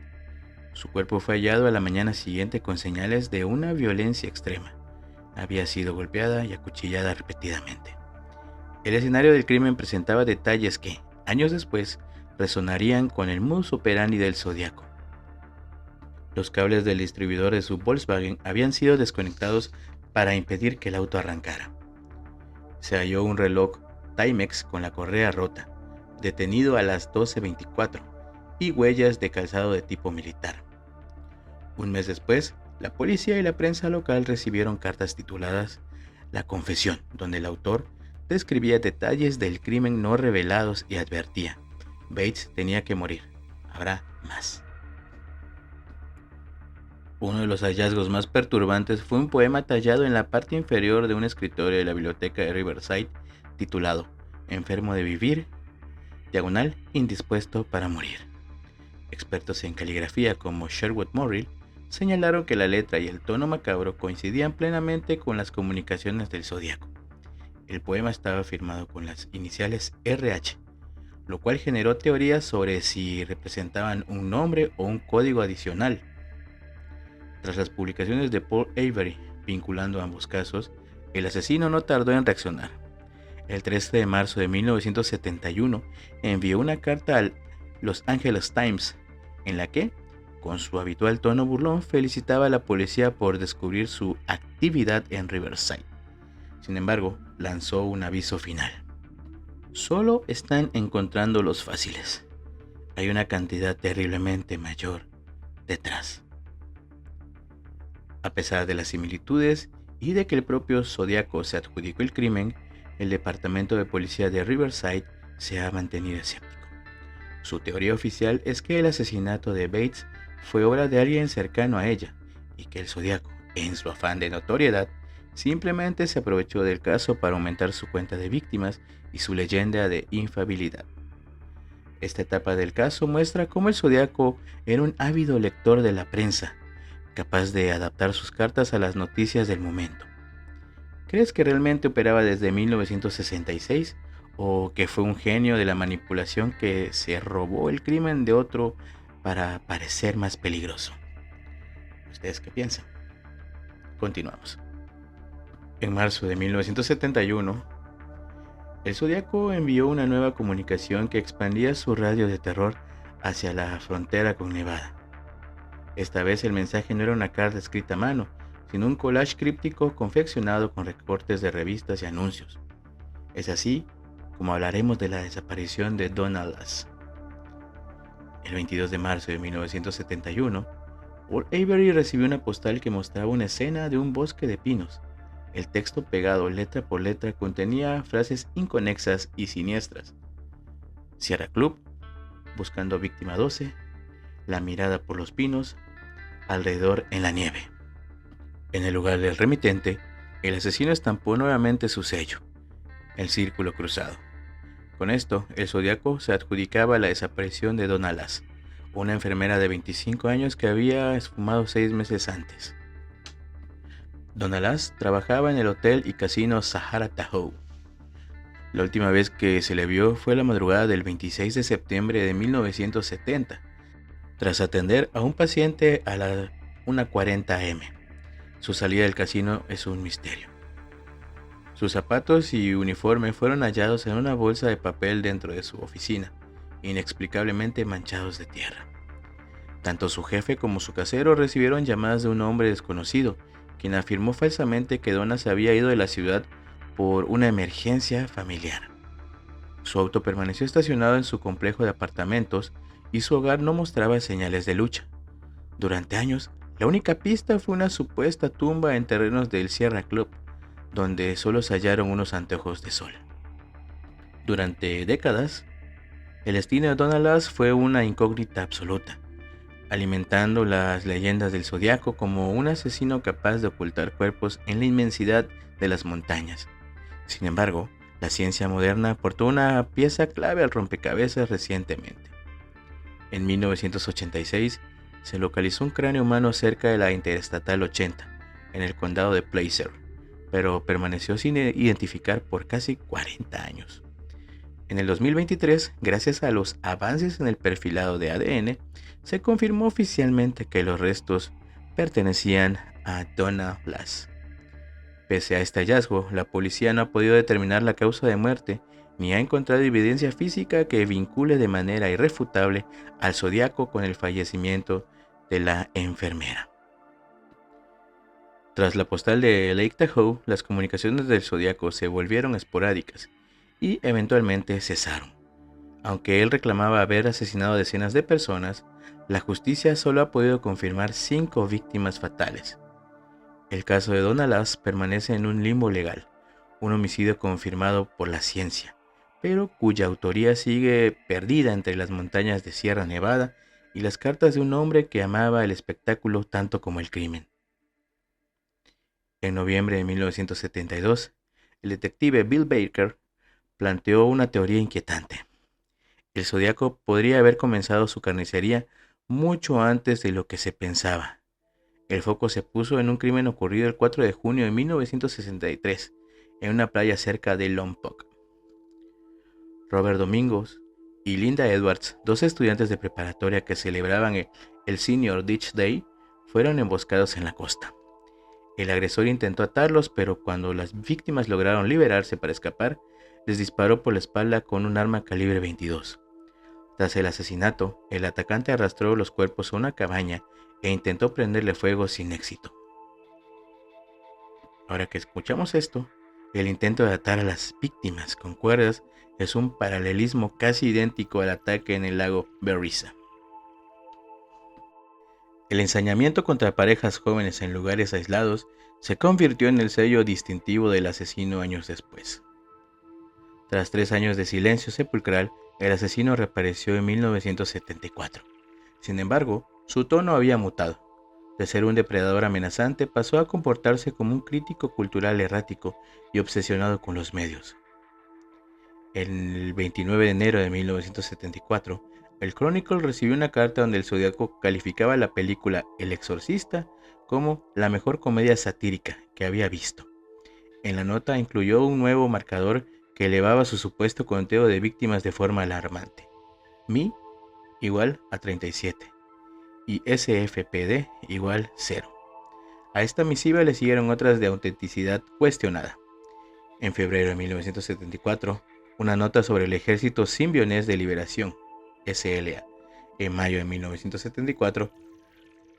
S1: Su cuerpo fue hallado a la mañana siguiente con señales de una violencia extrema. Había sido golpeada y acuchillada repetidamente. El escenario del crimen presentaba detalles que, años después, resonarían con el modus operandi del Zodiaco. Los cables del distribuidor de su Volkswagen habían sido desconectados para impedir que el auto arrancara. Se halló un reloj Timex con la correa rota, detenido a las 12:24, y huellas de calzado de tipo militar. Un mes después, La policía y la prensa local recibieron cartas tituladas La Confesión, donde el autor describía detalles del crimen no revelados y advertía: Bates tenía que morir, habrá más. Uno de los hallazgos más perturbantes fue un poema tallado en la parte inferior de un escritorio de la biblioteca de Riverside titulado Enfermo de vivir, diagonal, indispuesto para morir. Expertos en caligrafía como Sherwood Morrill señalaron que la letra y el tono macabro coincidían plenamente con las comunicaciones del Zodíaco. El poema estaba firmado con las iniciales RH, lo cual generó teorías sobre si representaban un nombre o un código adicional. Tras las publicaciones de Paul Avery vinculando ambos casos, el asesino no tardó en reaccionar. El 13 de marzo de 1971 envió una carta al Los Angeles Times en la que, con su habitual tono burlón, felicitaba a la policía por descubrir su actividad en Riverside. Sin embargo, lanzó un aviso final. Solo están encontrando los fáciles. Hay una cantidad terriblemente mayor detrás. A pesar de las similitudes y de que el propio Zodíaco se adjudicó el crimen, el departamento de policía de Riverside se ha mantenido escéptico. Su teoría oficial es que el asesinato de Bates fue obra de alguien cercano a ella y que el Zodíaco, en su afán de notoriedad, simplemente se aprovechó del caso para aumentar su cuenta de víctimas y su leyenda de infalibilidad. Esta etapa del caso muestra cómo el Zodíaco era un ávido lector de la prensa, capaz de adaptar sus cartas a las noticias del momento. ¿Crees que realmente operaba desde 1966 o que fue un genio de la manipulación que se robó el crimen de otro para parecer más peligroso? ¿Ustedes qué piensan? Continuamos. En marzo de 1971, el Zodíaco envió una nueva comunicación que expandía su radio de terror hacia la frontera con Nevada. Esta vez el mensaje no era una carta escrita a mano, sino un collage críptico confeccionado con recortes de revistas y anuncios. Es así como hablaremos de la desaparición de Donna Lass. El 22 de marzo de 1971, Paul Avery recibió una postal que mostraba una escena de un bosque de pinos. El texto pegado letra por letra contenía frases inconexas y siniestras. Sierra Club, buscando víctima 12, la mirada por los pinos, alrededor en la nieve. En el lugar del remitente, el asesino estampó nuevamente su sello, el círculo cruzado. Con esto, el Zodíaco se adjudicaba la desaparición de Donna Lass, una enfermera de 25 años que había esfumado 6 meses antes. Donna Lass trabajaba en el hotel y casino Sahara Tahoe. La última vez que se le vio fue la madrugada del 26 de septiembre de 1970, tras atender a un paciente a la 1:40 am. Su salida del casino es un misterio. Sus zapatos y uniforme fueron hallados en una bolsa de papel dentro de su oficina, inexplicablemente manchados de tierra. Tanto su jefe como su casero recibieron llamadas de un hombre desconocido, quien afirmó falsamente que Donna se había ido de la ciudad por una emergencia familiar. Su auto permaneció estacionado en su complejo de apartamentos y su hogar no mostraba señales de lucha. Durante años, la única pista fue una supuesta tumba en terrenos del Sierra Club, donde solo se hallaron unos anteojos de sol. Durante décadas, el destino de Donna Lass fue una incógnita absoluta, alimentando las leyendas del Zodíaco como un asesino capaz de ocultar cuerpos en la inmensidad de las montañas. Sin embargo, la ciencia moderna aportó una pieza clave al rompecabezas recientemente. En 1986, se localizó un cráneo humano cerca de la Interestatal 80, en el condado de Placer, pero permaneció sin identificar por casi 40 años. En el 2023, gracias a los avances en el perfilado de ADN, se confirmó oficialmente que los restos pertenecían a Donna Lass. Pese a este hallazgo, la policía no ha podido determinar la causa de muerte ni ha encontrado evidencia física que vincule de manera irrefutable al Zodíaco con el fallecimiento de la enfermera. Tras la postal de Lake Tahoe, las comunicaciones del Zodíaco se volvieron esporádicas y eventualmente cesaron. Aunque él reclamaba haber asesinado a decenas de personas, la justicia solo ha podido confirmar 5 víctimas fatales. El caso de Donna Lass permanece en un limbo legal, un homicidio confirmado por la ciencia, pero cuya autoría sigue perdida entre las montañas de Sierra Nevada y las cartas de un hombre que amaba el espectáculo tanto como el crimen. En noviembre de 1972, el detective Bill Baker planteó una teoría inquietante. El Zodíaco podría haber comenzado su carnicería mucho antes de lo que se pensaba. El foco se puso en un crimen ocurrido el 4 de junio de 1963, en una playa cerca de Lompoc. Robert Domingos y Linda Edwards, dos estudiantes de preparatoria que celebraban el Senior Ditch Day, fueron emboscados en la costa. El agresor intentó atarlos, pero cuando las víctimas lograron liberarse para escapar, les disparó por la espalda con un arma calibre 22. Tras el asesinato, el atacante arrastró los cuerpos a una cabaña e intentó prenderle fuego sin éxito. Ahora que escuchamos esto, el intento de atar a las víctimas con cuerdas es un paralelismo casi idéntico al ataque en el lago Berriza. El ensañamiento contra parejas jóvenes en lugares aislados se convirtió en el sello distintivo del asesino años después. Tras 3 años de silencio sepulcral, el asesino reapareció en 1974. Sin embargo, su tono había mutado. De ser un depredador amenazante, pasó a comportarse como un crítico cultural errático y obsesionado con los medios. El 29 de enero de 1974, el Chronicle recibió una carta donde el Zodíaco calificaba la película El Exorcista como la mejor comedia satírica que había visto. En la nota incluyó un nuevo marcador que elevaba su supuesto conteo de víctimas de forma alarmante. Mi igual a 37 y SFPD igual 0. A esta misiva le siguieron otras de autenticidad cuestionada. En febrero de 1974, una nota sobre el Ejército Simbionés de Liberación, SLA. En mayo de 1974,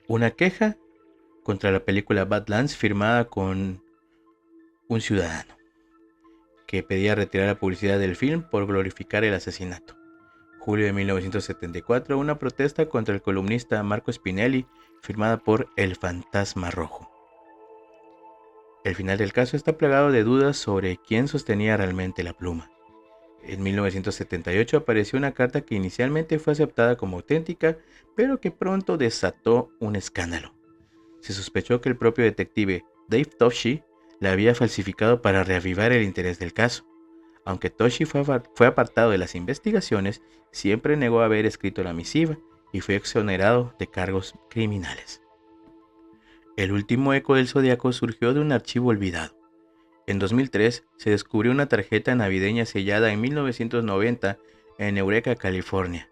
S1: una queja contra la película Badlands firmada con un ciudadano que pedía retirar la publicidad del film por glorificar el asesinato. Julio de 1974, una protesta contra el columnista Marco Spinelli firmada por El Fantasma Rojo. El final del caso está plagado de dudas sobre quién sostenía realmente la pluma. En 1978 apareció una carta que inicialmente fue aceptada como auténtica, pero que pronto desató un escándalo. Se sospechó que el propio detective Dave Toschi la había falsificado para reavivar el interés del caso. Aunque Toschi fue apartado de las investigaciones, siempre negó haber escrito la misiva y fue exonerado de cargos criminales. El último eco del Zodíaco surgió de un archivo olvidado. En 2003 se descubrió una tarjeta navideña sellada en 1990 en Eureka, California.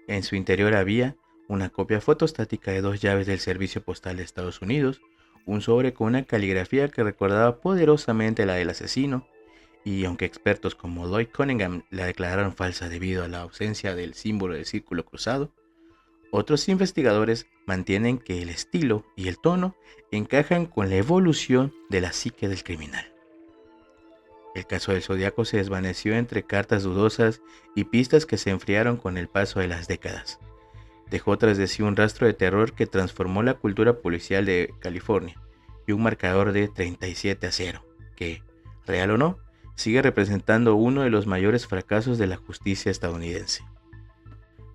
S1: En su interior había una copia fotostática de 2 llaves del Servicio Postal de Estados Unidos, un sobre con una caligrafía que recordaba poderosamente la del asesino, y aunque expertos como Lloyd Cunningham la declararon falsa debido a la ausencia del símbolo del círculo cruzado, otros investigadores mantienen que el estilo y el tono encajan con la evolución de la psique del criminal. El caso del Zodíaco se desvaneció entre cartas dudosas y pistas que se enfriaron con el paso de las décadas. Dejó tras de sí un rastro de terror que transformó la cultura policial de California y un marcador de 37-0, que, real o no, sigue representando uno de los mayores fracasos de la justicia estadounidense.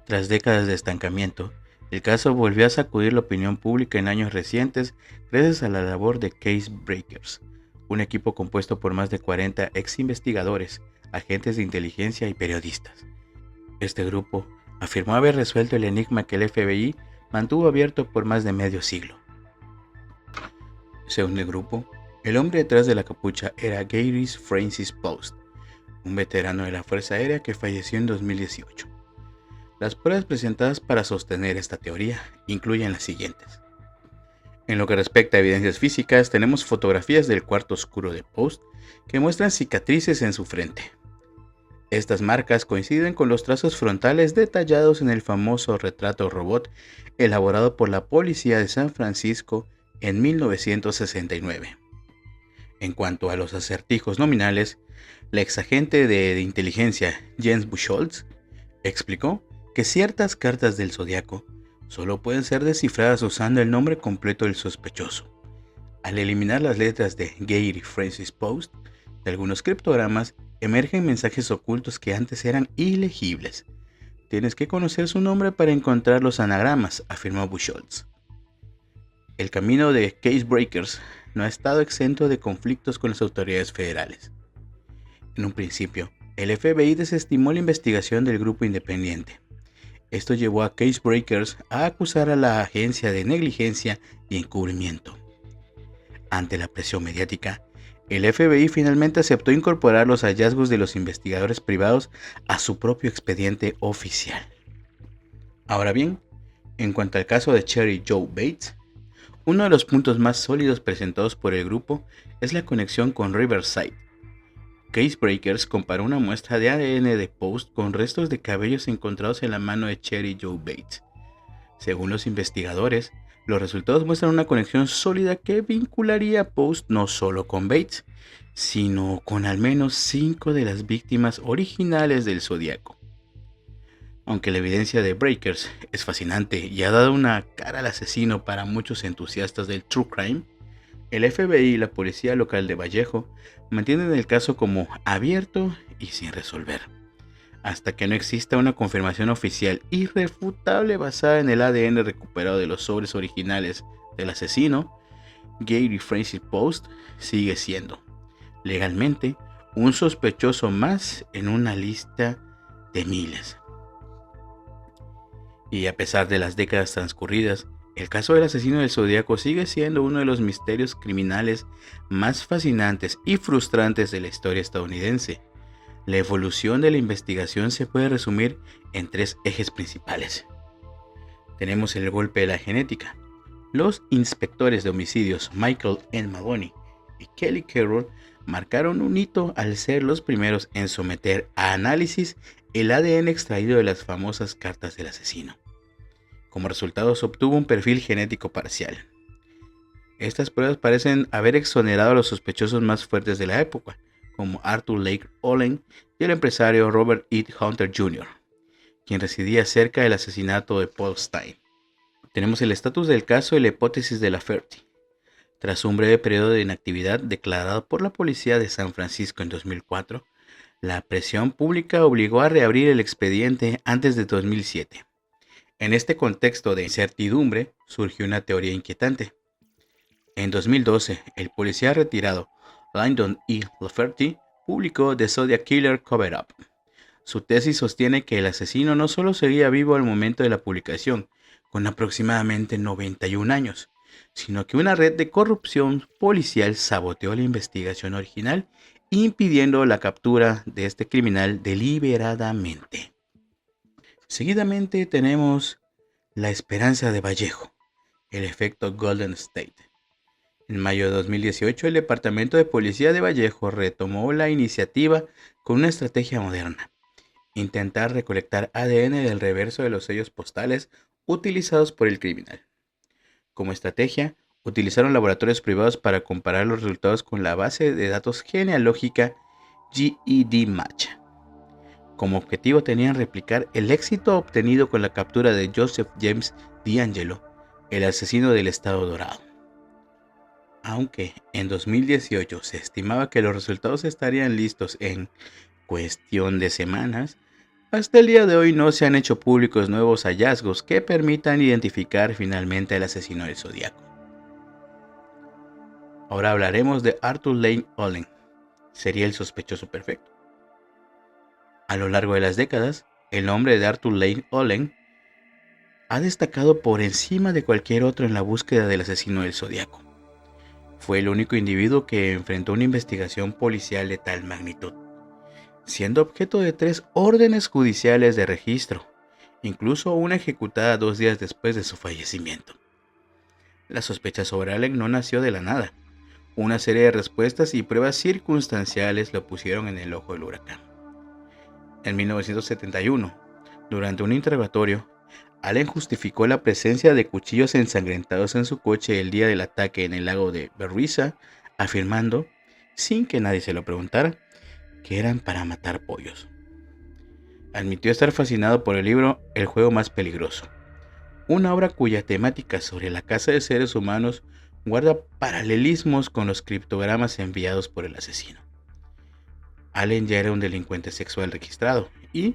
S1: Tras décadas de estancamiento, el caso volvió a sacudir la opinión pública en años recientes gracias a la labor de Case Breakers, un equipo compuesto por más de 40 ex investigadores, agentes de inteligencia y periodistas. Este grupo afirmó haber resuelto el enigma que el FBI mantuvo abierto por más de medio siglo. Según el grupo, el hombre detrás de la capucha era Gary Francis Post, un veterano de la Fuerza Aérea que falleció en 2018. Las pruebas presentadas para sostener esta teoría incluyen las siguientes. En lo que respecta a evidencias físicas, tenemos fotografías del cuarto oscuro de Post que muestran cicatrices en su frente. Estas marcas coinciden con los trazos frontales detallados en el famoso retrato robot elaborado por la policía de San Francisco en 1969. En cuanto a los acertijos nominales, la exagente de inteligencia Jens Buchholz explicó que ciertas cartas del Zodíaco
S2: solo pueden ser descifradas usando el nombre completo del sospechoso. Al eliminar las letras de Gary Francis Post de algunos criptogramas, emergen mensajes ocultos que antes eran ilegibles. Tienes que conocer su nombre para encontrar los anagramas, afirmó Buchholz. El camino de Casebreakers no ha estado exento de conflictos con las autoridades federales. En un principio, el FBI desestimó la investigación del grupo independiente. Esto llevó a Casebreakers a acusar a la agencia de negligencia y encubrimiento. Ante la presión mediática, el FBI finalmente aceptó incorporar los hallazgos de los investigadores privados a su propio expediente oficial. Ahora bien, en cuanto al caso de Cheri Jo Bates, uno de los puntos más sólidos presentados por el grupo es la conexión con Riverside. Casebreakers comparó una muestra de ADN de Post con restos de cabellos encontrados en la mano de Cheri Jo Bates. Según los investigadores, los resultados muestran una conexión sólida que vincularía a Post no solo con Bates, sino con al menos 5 de las víctimas originales del Zodíaco. Aunque la evidencia de Breakers es fascinante y ha dado una cara al asesino para muchos entusiastas del true crime, el FBI y la policía local de Vallejo mantienen el caso como abierto y sin resolver. Hasta que no exista una confirmación oficial irrefutable basada en el ADN recuperado de los sobres originales del asesino, Gary Francis Post sigue siendo, legalmente, un sospechoso más en una lista de miles. Y a pesar de las décadas transcurridas, el caso del asesino del Zodíaco sigue siendo uno de los misterios criminales más fascinantes y frustrantes de la historia estadounidense. La evolución de la investigación se puede resumir en 3 ejes principales. Tenemos el golpe de la genética. Los inspectores de homicidios Michael N. Mahoney y Kelly Carroll marcaron un hito al ser los primeros en someter a análisis el ADN extraído de las famosas cartas del asesino. Como resultado se obtuvo un perfil genético parcial. Estas pruebas parecen haber exonerado a los sospechosos más fuertes de la época, como Arthur Lake Olin y el empresario Robert E. Hunter Jr., quien residía cerca del asesinato de Paul Stine. Tenemos el estatus del caso y la hipótesis de Lafferty. Tras un breve periodo de inactividad declarado por la policía de San Francisco en 2004, la presión pública obligó a reabrir el expediente antes de 2007. En este contexto de incertidumbre surgió una teoría inquietante. En 2012, el policía retirado Lyndon E. Lafferty publicó The Zodiac Killer Cover-Up. Su tesis sostiene que el asesino no solo seguía vivo al momento de la publicación, con aproximadamente 91 años, sino que una red de corrupción policial saboteó la investigación original, impidiendo la captura de este criminal deliberadamente. Seguidamente tenemos la esperanza de Vallejo, el efecto Golden State. En mayo de 2018, el Departamento de Policía de Vallejo retomó la iniciativa con una estrategia moderna: intentar recolectar ADN del reverso de los sellos postales utilizados por el criminal. Como estrategia, utilizaron laboratorios privados para comparar los resultados con la base de datos genealógica GEDmatch. Como objetivo tenían replicar el éxito obtenido con la captura de Joseph James DeAngelo, el asesino del Estado Dorado. Aunque en 2018 se estimaba que los resultados estarían listos en cuestión de semanas, hasta el día de hoy no se han hecho públicos nuevos hallazgos que permitan identificar finalmente al asesino del Zodíaco. Ahora hablaremos de Arthur Lane Olin. ¿Sería el sospechoso perfecto? A lo largo de las décadas, el nombre de Arthur Lane Olin ha destacado por encima de cualquier otro en la búsqueda del asesino del Zodíaco. Fue el único individuo que enfrentó una investigación policial de tal magnitud, siendo objeto de 3 órdenes judiciales de registro, incluso una ejecutada 2 días después de su fallecimiento. La sospecha sobre Allen no nació de la nada. Una serie de respuestas y pruebas circunstanciales lo pusieron en el ojo del huracán. En 1971, durante un interrogatorio, Allen justificó la presencia de cuchillos ensangrentados en su coche el día del ataque en el lago de Berryessa, afirmando, sin que nadie se lo preguntara, que eran para matar pollos. Admitió estar fascinado por el libro El juego más peligroso, una obra cuya temática sobre la caza de seres humanos guarda paralelismos con los criptogramas enviados por el asesino. Allen ya era un delincuente sexual registrado y,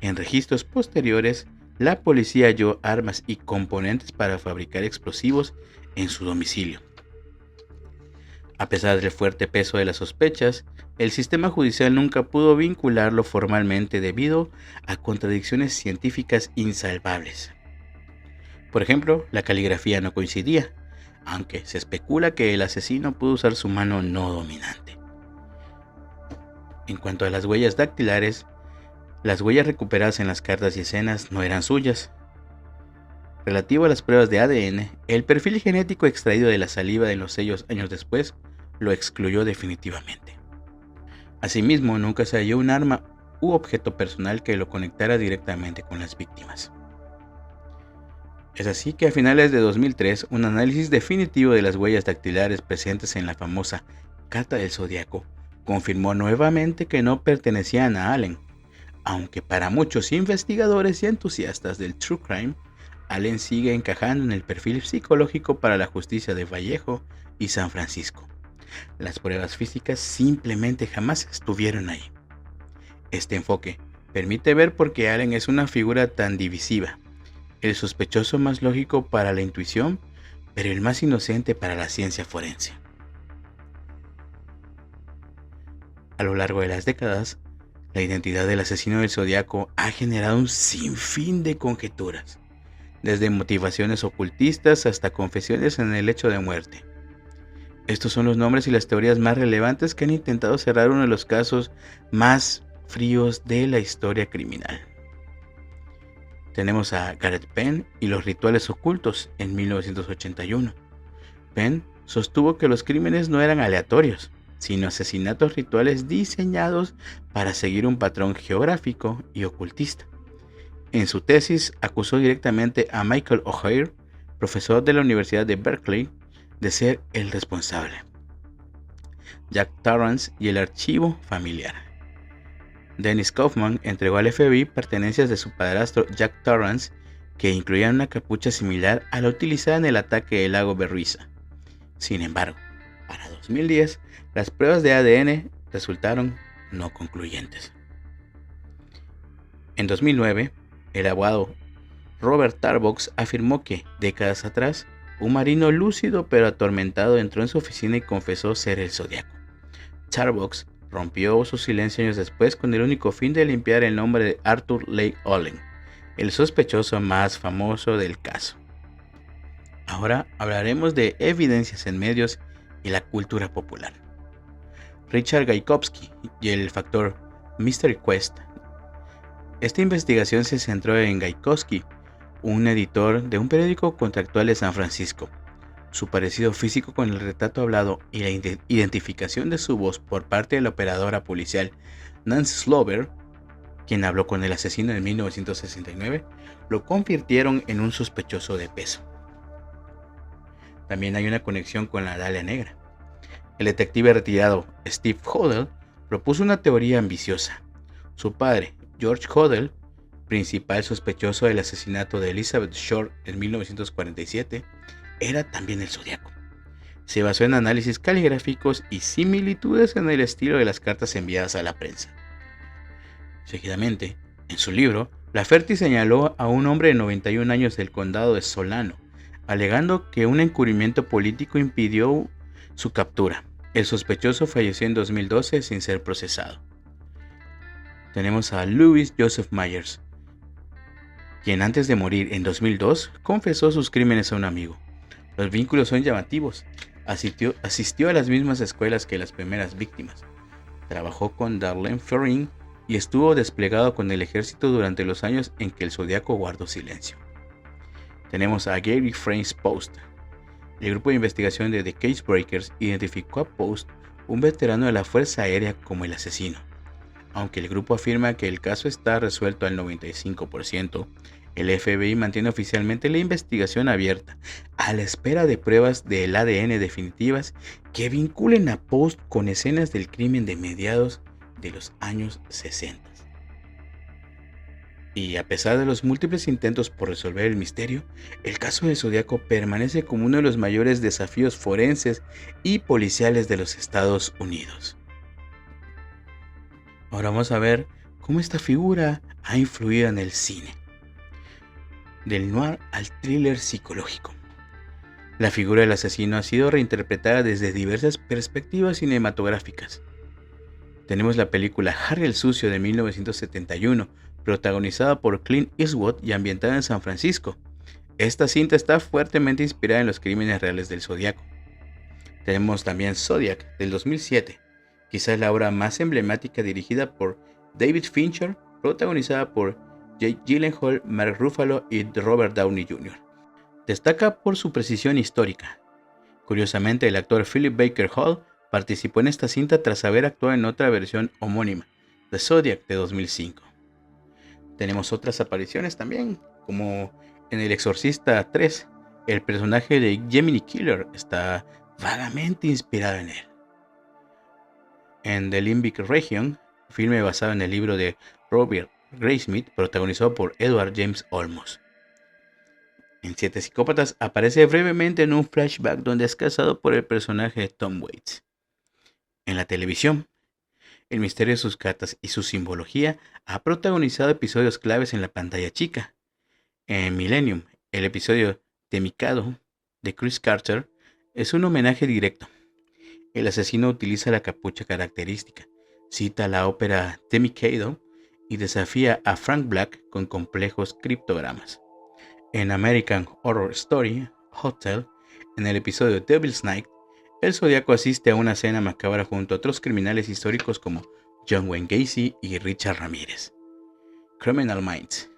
S2: en registros posteriores, la policía halló armas y componentes para fabricar explosivos en su domicilio. A pesar del fuerte peso de las sospechas, el sistema judicial nunca pudo vincularlo formalmente debido a contradicciones científicas insalvables. Por ejemplo, la caligrafía no coincidía, aunque se especula que el asesino pudo usar su mano no dominante. En cuanto a las huellas dactilares, las huellas recuperadas en las cartas y escenas no eran suyas. Relativo a las pruebas de ADN, el perfil genético extraído de la saliva de los sellos años después lo excluyó definitivamente. Asimismo, nunca se halló un arma u objeto personal que lo conectara directamente con las víctimas. Es así que a finales de 2003, un análisis definitivo de las huellas dactilares presentes en la famosa Carta del Zodiaco confirmó nuevamente que no pertenecían a Allen, aunque para muchos investigadores y entusiastas del True Crime, Allen sigue encajando en el perfil psicológico para la justicia de Vallejo y San Francisco. Las pruebas físicas simplemente jamás estuvieron ahí. Este enfoque permite ver por qué Allen es una figura tan divisiva, el sospechoso más lógico para la intuición, pero el más inocente para la ciencia forense. A lo largo de las décadas, la identidad del asesino del Zodiaco ha generado un sinfín de conjeturas, desde motivaciones ocultistas hasta confesiones en el lecho de muerte. Estos son los nombres y las teorías más relevantes que han intentado cerrar uno de los casos más fríos de la historia criminal. Tenemos a Garrett Penn y los rituales ocultos en 1981. Penn sostuvo que los crímenes no eran aleatorios, sino asesinatos rituales diseñados para seguir un patrón geográfico y ocultista. En su tesis acusó directamente a Michael O'Hare, profesor de la Universidad de Berkeley, de ser el responsable. Jack Torrance y el archivo familiar. Dennis Kaufman entregó al FBI pertenencias de su padrastro Jack Torrance que incluían una capucha similar a la utilizada en el ataque del lago Berriza. Sin embargo, para 2010, las pruebas de ADN resultaron no concluyentes. En 2009, el abogado Robert Tarbox afirmó que, décadas atrás, un marino lúcido pero atormentado entró en su oficina y confesó ser el Zodiaco. Tarbox rompió su silencio años después con el único fin de limpiar el nombre de Arthur Lake Olin, el sospechoso más famoso del caso. Ahora hablaremos de evidencias en medios y la cultura popular. Richard Gajkowski y el factor Mystery Quest. Esta investigación se centró en Gajkowski, un editor de un periódico contractual de San Francisco. Su parecido físico con el retrato hablado y la identificación de su voz por parte de la operadora policial Nancy Slover, quien habló con el asesino en 1969, lo convirtieron en un sospechoso de peso. También hay una conexión con la Dalia Negra. El detective retirado Steve Hodel propuso una teoría ambiciosa. Su padre, George Hodel, principal sospechoso del asesinato de Elizabeth Short en 1947, era también el Zodiaco. Se basó en análisis caligráficos y similitudes en el estilo de las cartas enviadas a la prensa. Seguidamente, en su libro, Lafferty señaló a un hombre de 91 años del condado de Solano, alegando que un encubrimiento político impidió su captura. El sospechoso falleció en 2012 sin ser procesado. Tenemos a Louis Joseph Myers, quien antes de morir en 2002 confesó sus crímenes a un amigo. Los vínculos son llamativos. Asistió a las mismas escuelas que las primeras víctimas. Trabajó con Darlene Ferrin y estuvo desplegado con el ejército durante los años en que el Zodiaco guardó silencio. Tenemos a Gary Frames Post. El grupo de investigación de The Case Breakers identificó a Post, un veterano de la Fuerza Aérea, como el asesino. Aunque el grupo afirma que el caso está resuelto al 95%, el FBI mantiene oficialmente la investigación abierta, a la espera de pruebas del ADN definitivas que vinculen a Post con escenas del crimen de mediados de los años 60. Y a pesar de los múltiples intentos por resolver el misterio, el caso del Zodíaco permanece como uno de los mayores desafíos forenses y policiales de los Estados Unidos. Ahora vamos a ver cómo esta figura ha influido en el cine. Del noir al thriller psicológico. La figura del asesino ha sido reinterpretada desde diversas perspectivas cinematográficas. Tenemos la película Harry el Sucio de 1971, protagonizada por Clint Eastwood y ambientada en San Francisco. Esta cinta está fuertemente inspirada en los crímenes reales del Zodíaco. Tenemos también Zodiac del 2007, quizás la obra más emblemática dirigida por David Fincher, protagonizada por Jake Gyllenhaal, Mark Ruffalo y Robert Downey Jr. Destaca por su precisión histórica. Curiosamente, el actor Philip Baker Hall participó en esta cinta tras haber actuado en otra versión homónima, The Zodiac de 2005. Tenemos otras apariciones también, como en El Exorcista 3, el personaje de Gemini Killer está vagamente inspirado en él. En The Limbic Region, filme basado en el libro de Robert Graysmith, protagonizado por Edward James Olmos. En Siete Psicópatas aparece brevemente en un flashback donde es cazado por el personaje de Tom Waits. En la televisión, el misterio de sus cartas y su simbología ha protagonizado episodios claves en la pantalla chica. En Millennium, el episodio The Mikado de Chris Carter es un homenaje directo. El asesino utiliza la capucha característica, cita la ópera The Mikado y desafía a Frank Black con complejos criptogramas. En American Horror Story Hotel, en el episodio Devil's Night, el Zodíaco asiste a una cena macabra junto a otros criminales históricos como John Wayne Gacy y Richard Ramírez. Criminal Minds.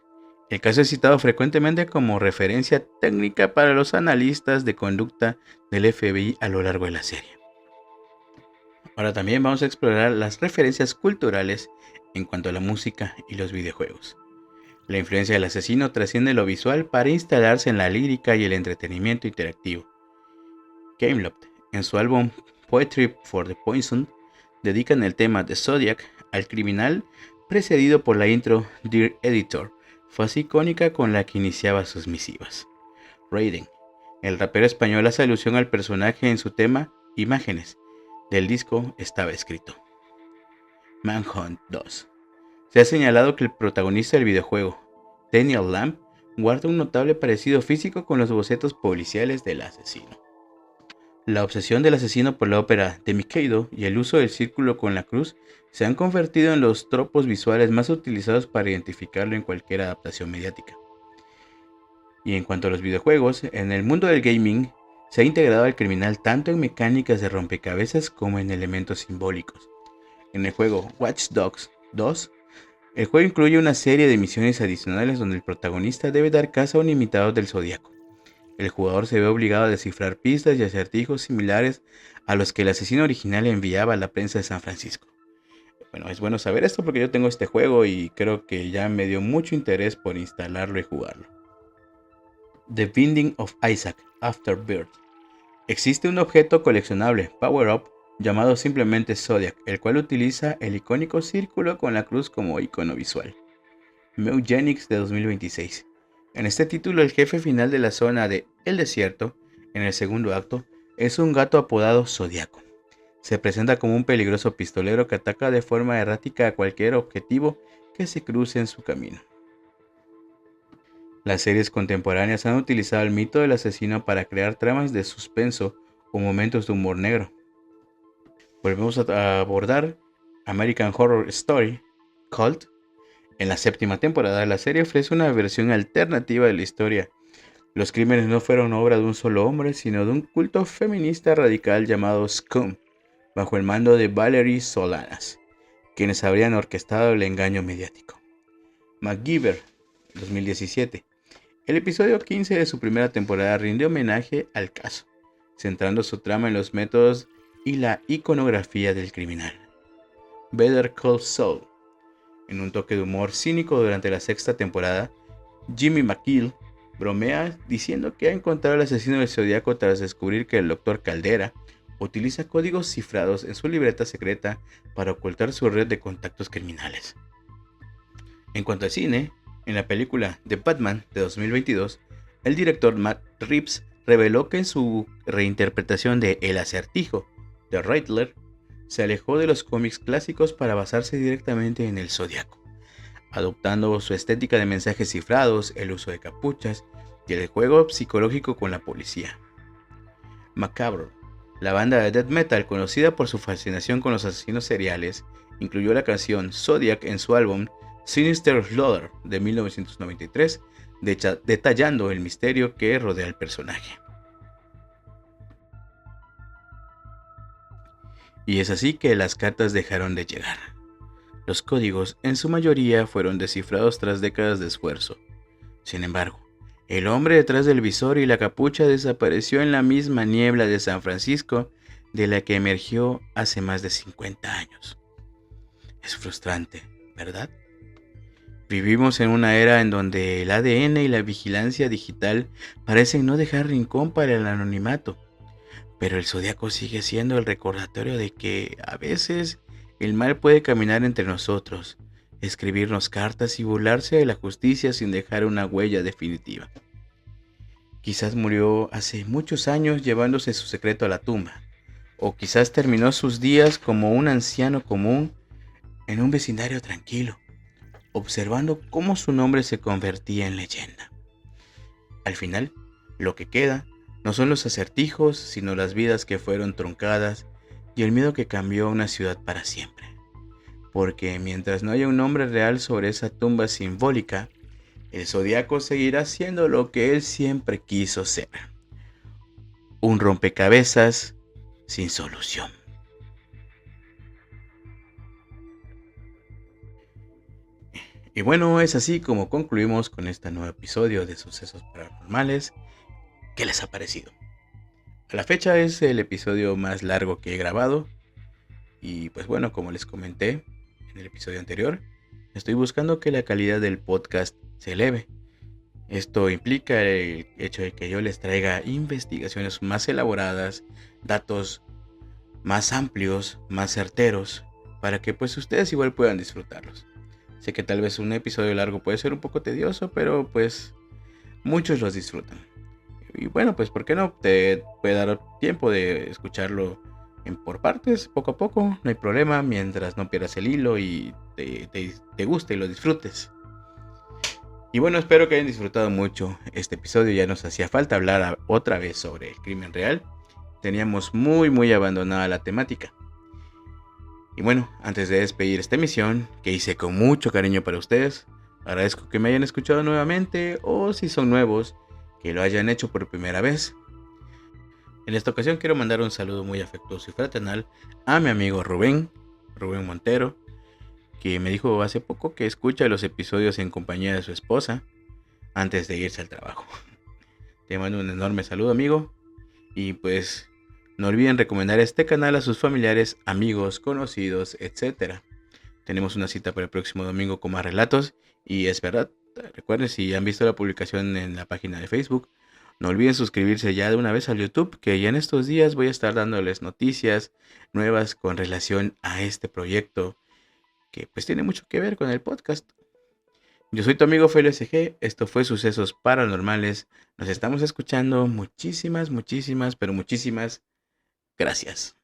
S2: El caso es citado frecuentemente como referencia técnica para los analistas de conducta del FBI a lo largo de la serie. Ahora también vamos a explorar las referencias culturales en cuanto a la música y los videojuegos. La influencia del asesino trasciende lo visual para instalarse en la lírica y el entretenimiento interactivo. Gameloft, en su álbum Poetry for the Poison, dedican el tema de Zodiac al criminal, precedido por la intro Dear Editor, frase icónica con la que iniciaba sus misivas. Raiden, el rapero español, hace alusión al personaje en su tema Imágenes, del disco Estaba Escrito. Manhunt 2. Se ha señalado que el protagonista del videojuego, Daniel Lamb, guarda un notable parecido físico con los bocetos policiales del asesino. La obsesión del asesino por la ópera The Mikado y el uso del círculo con la cruz se han convertido en los tropos visuales más utilizados para identificarlo en cualquier adaptación mediática. Y en cuanto a los videojuegos, en el mundo del gaming se ha integrado al criminal tanto en mecánicas de rompecabezas como en elementos simbólicos. En el juego Watch Dogs 2, el juego incluye una serie de misiones adicionales donde el protagonista debe dar caza a un imitador del Zodíaco. El jugador se ve obligado a descifrar pistas y acertijos similares a los que el asesino original enviaba a la prensa de San Francisco. Bueno, es bueno saber esto porque yo tengo este juego y creo que ya me dio mucho interés por instalarlo y jugarlo. The Binding of Isaac, Afterbirth. Existe un objeto coleccionable, Power Up, llamado simplemente Zodiac, el cual utiliza el icónico círculo con la cruz como icono visual. Meugenics de 2026. En este título, el jefe final de la zona de El Desierto, en el segundo acto, es un gato apodado Zodiaco. Se presenta como un peligroso pistolero que ataca de forma errática a cualquier objetivo que se cruce en su camino. Las series contemporáneas han utilizado el mito del asesino para crear tramas de suspenso o momentos de humor negro. Volvemos a abordar American Horror Story Cult. En la séptima temporada, la serie ofrece una versión alternativa de la historia. Los crímenes no fueron obra de un solo hombre, sino de un culto feminista radical llamado Scum, bajo el mando de Valerie Solanas, quienes habrían orquestado el engaño mediático. MacGyver, 2017. El episodio 15 de su primera temporada rinde homenaje al caso, centrando su trama en los métodos y la iconografía del criminal. Better Call Saul. En un toque de humor cínico durante la sexta temporada, Jimmy McGill bromea diciendo que ha encontrado al asesino del Zodíaco tras descubrir que el Dr. Caldera utiliza códigos cifrados en su libreta secreta para ocultar su red de contactos criminales. En cuanto al cine, En la película The Batman de 2022, el director Matt Reeves reveló que en su reinterpretación de El Acertijo de Riddler se alejó de los cómics clásicos para basarse directamente en el Zodiaco, adoptando su estética de mensajes cifrados, el uso de capuchas y el juego psicológico con la policía. Macabre, la banda de death metal conocida por su fascinación con los asesinos seriales, incluyó la canción Zodiac en su álbum Sinister Slaughter de 1993, detallando el misterio que rodea al personaje. Y es así que las cartas dejaron de llegar. Los códigos en su mayoría fueron descifrados tras décadas de esfuerzo. Sin embargo, el hombre detrás del visor y la capucha desapareció en la misma niebla de San Francisco de la que emergió hace más de 50 años. Es frustrante, ¿verdad? Vivimos en una era en donde el ADN y la vigilancia digital parecen no dejar rincón para el anonimato, pero el Zodiaco sigue siendo el recordatorio de que a veces el mal puede caminar entre nosotros, escribirnos cartas y burlarse de la justicia sin dejar una huella definitiva. Quizás murió hace muchos años llevándose su secreto a la tumba, o quizás terminó sus días como un anciano común en un vecindario tranquilo, observando cómo su nombre se convertía en leyenda. Al final, lo que queda no son los acertijos, sino las vidas que fueron truncadas y el miedo que cambió a una ciudad para siempre. Porque mientras no haya un nombre real sobre esa tumba simbólica, el Zodiaco seguirá siendo lo que él siempre quiso ser: un rompecabezas sin solución. Y bueno, es así como concluimos con este nuevo episodio de Sucesos Paranormales. ¿Qué les ha parecido? A la fecha es el episodio más largo que he grabado. Y pues bueno, como les comenté en el episodio anterior, estoy buscando que la calidad del podcast se eleve. Esto implica el hecho de que yo les traiga investigaciones más elaboradas, datos más amplios, más certeros, para que pues ustedes igual puedan disfrutarlos. Sé que tal vez un episodio largo puede ser un poco tedioso, pero pues muchos los disfrutan. Y bueno, pues ¿por qué no? Te puede dar tiempo de escucharlo por partes, poco a poco, no hay problema, mientras no pierdas el hilo y te guste y lo disfrutes. Y bueno, espero que hayan disfrutado mucho este episodio. Ya nos hacía falta hablar otra vez sobre el crimen real. Teníamos muy abandonada la temática. Y bueno, antes de despedir esta emisión, que hice con mucho cariño para ustedes, agradezco que me hayan escuchado nuevamente, o si son nuevos, que lo hayan hecho por primera vez. En esta ocasión quiero mandar un saludo muy afectuoso y fraternal a mi amigo Rubén Montero, que me dijo hace poco que escucha los episodios en compañía de su esposa antes de irse al trabajo. Te mando un enorme saludo, amigo, y pues no olviden recomendar este canal a sus familiares, amigos, conocidos, etc. Tenemos una cita para el próximo domingo con más relatos, y es verdad, recuerden, si han visto la publicación en la página de Facebook, no olviden suscribirse ya de una vez al YouTube, que ya en estos días voy a estar dándoles noticias nuevas con relación a este proyecto que pues tiene mucho que ver con el podcast. Yo soy tu amigo Felo SG, esto fue Sucesos Paranormales, nos estamos escuchando, muchísimas, pero muchísimas gracias.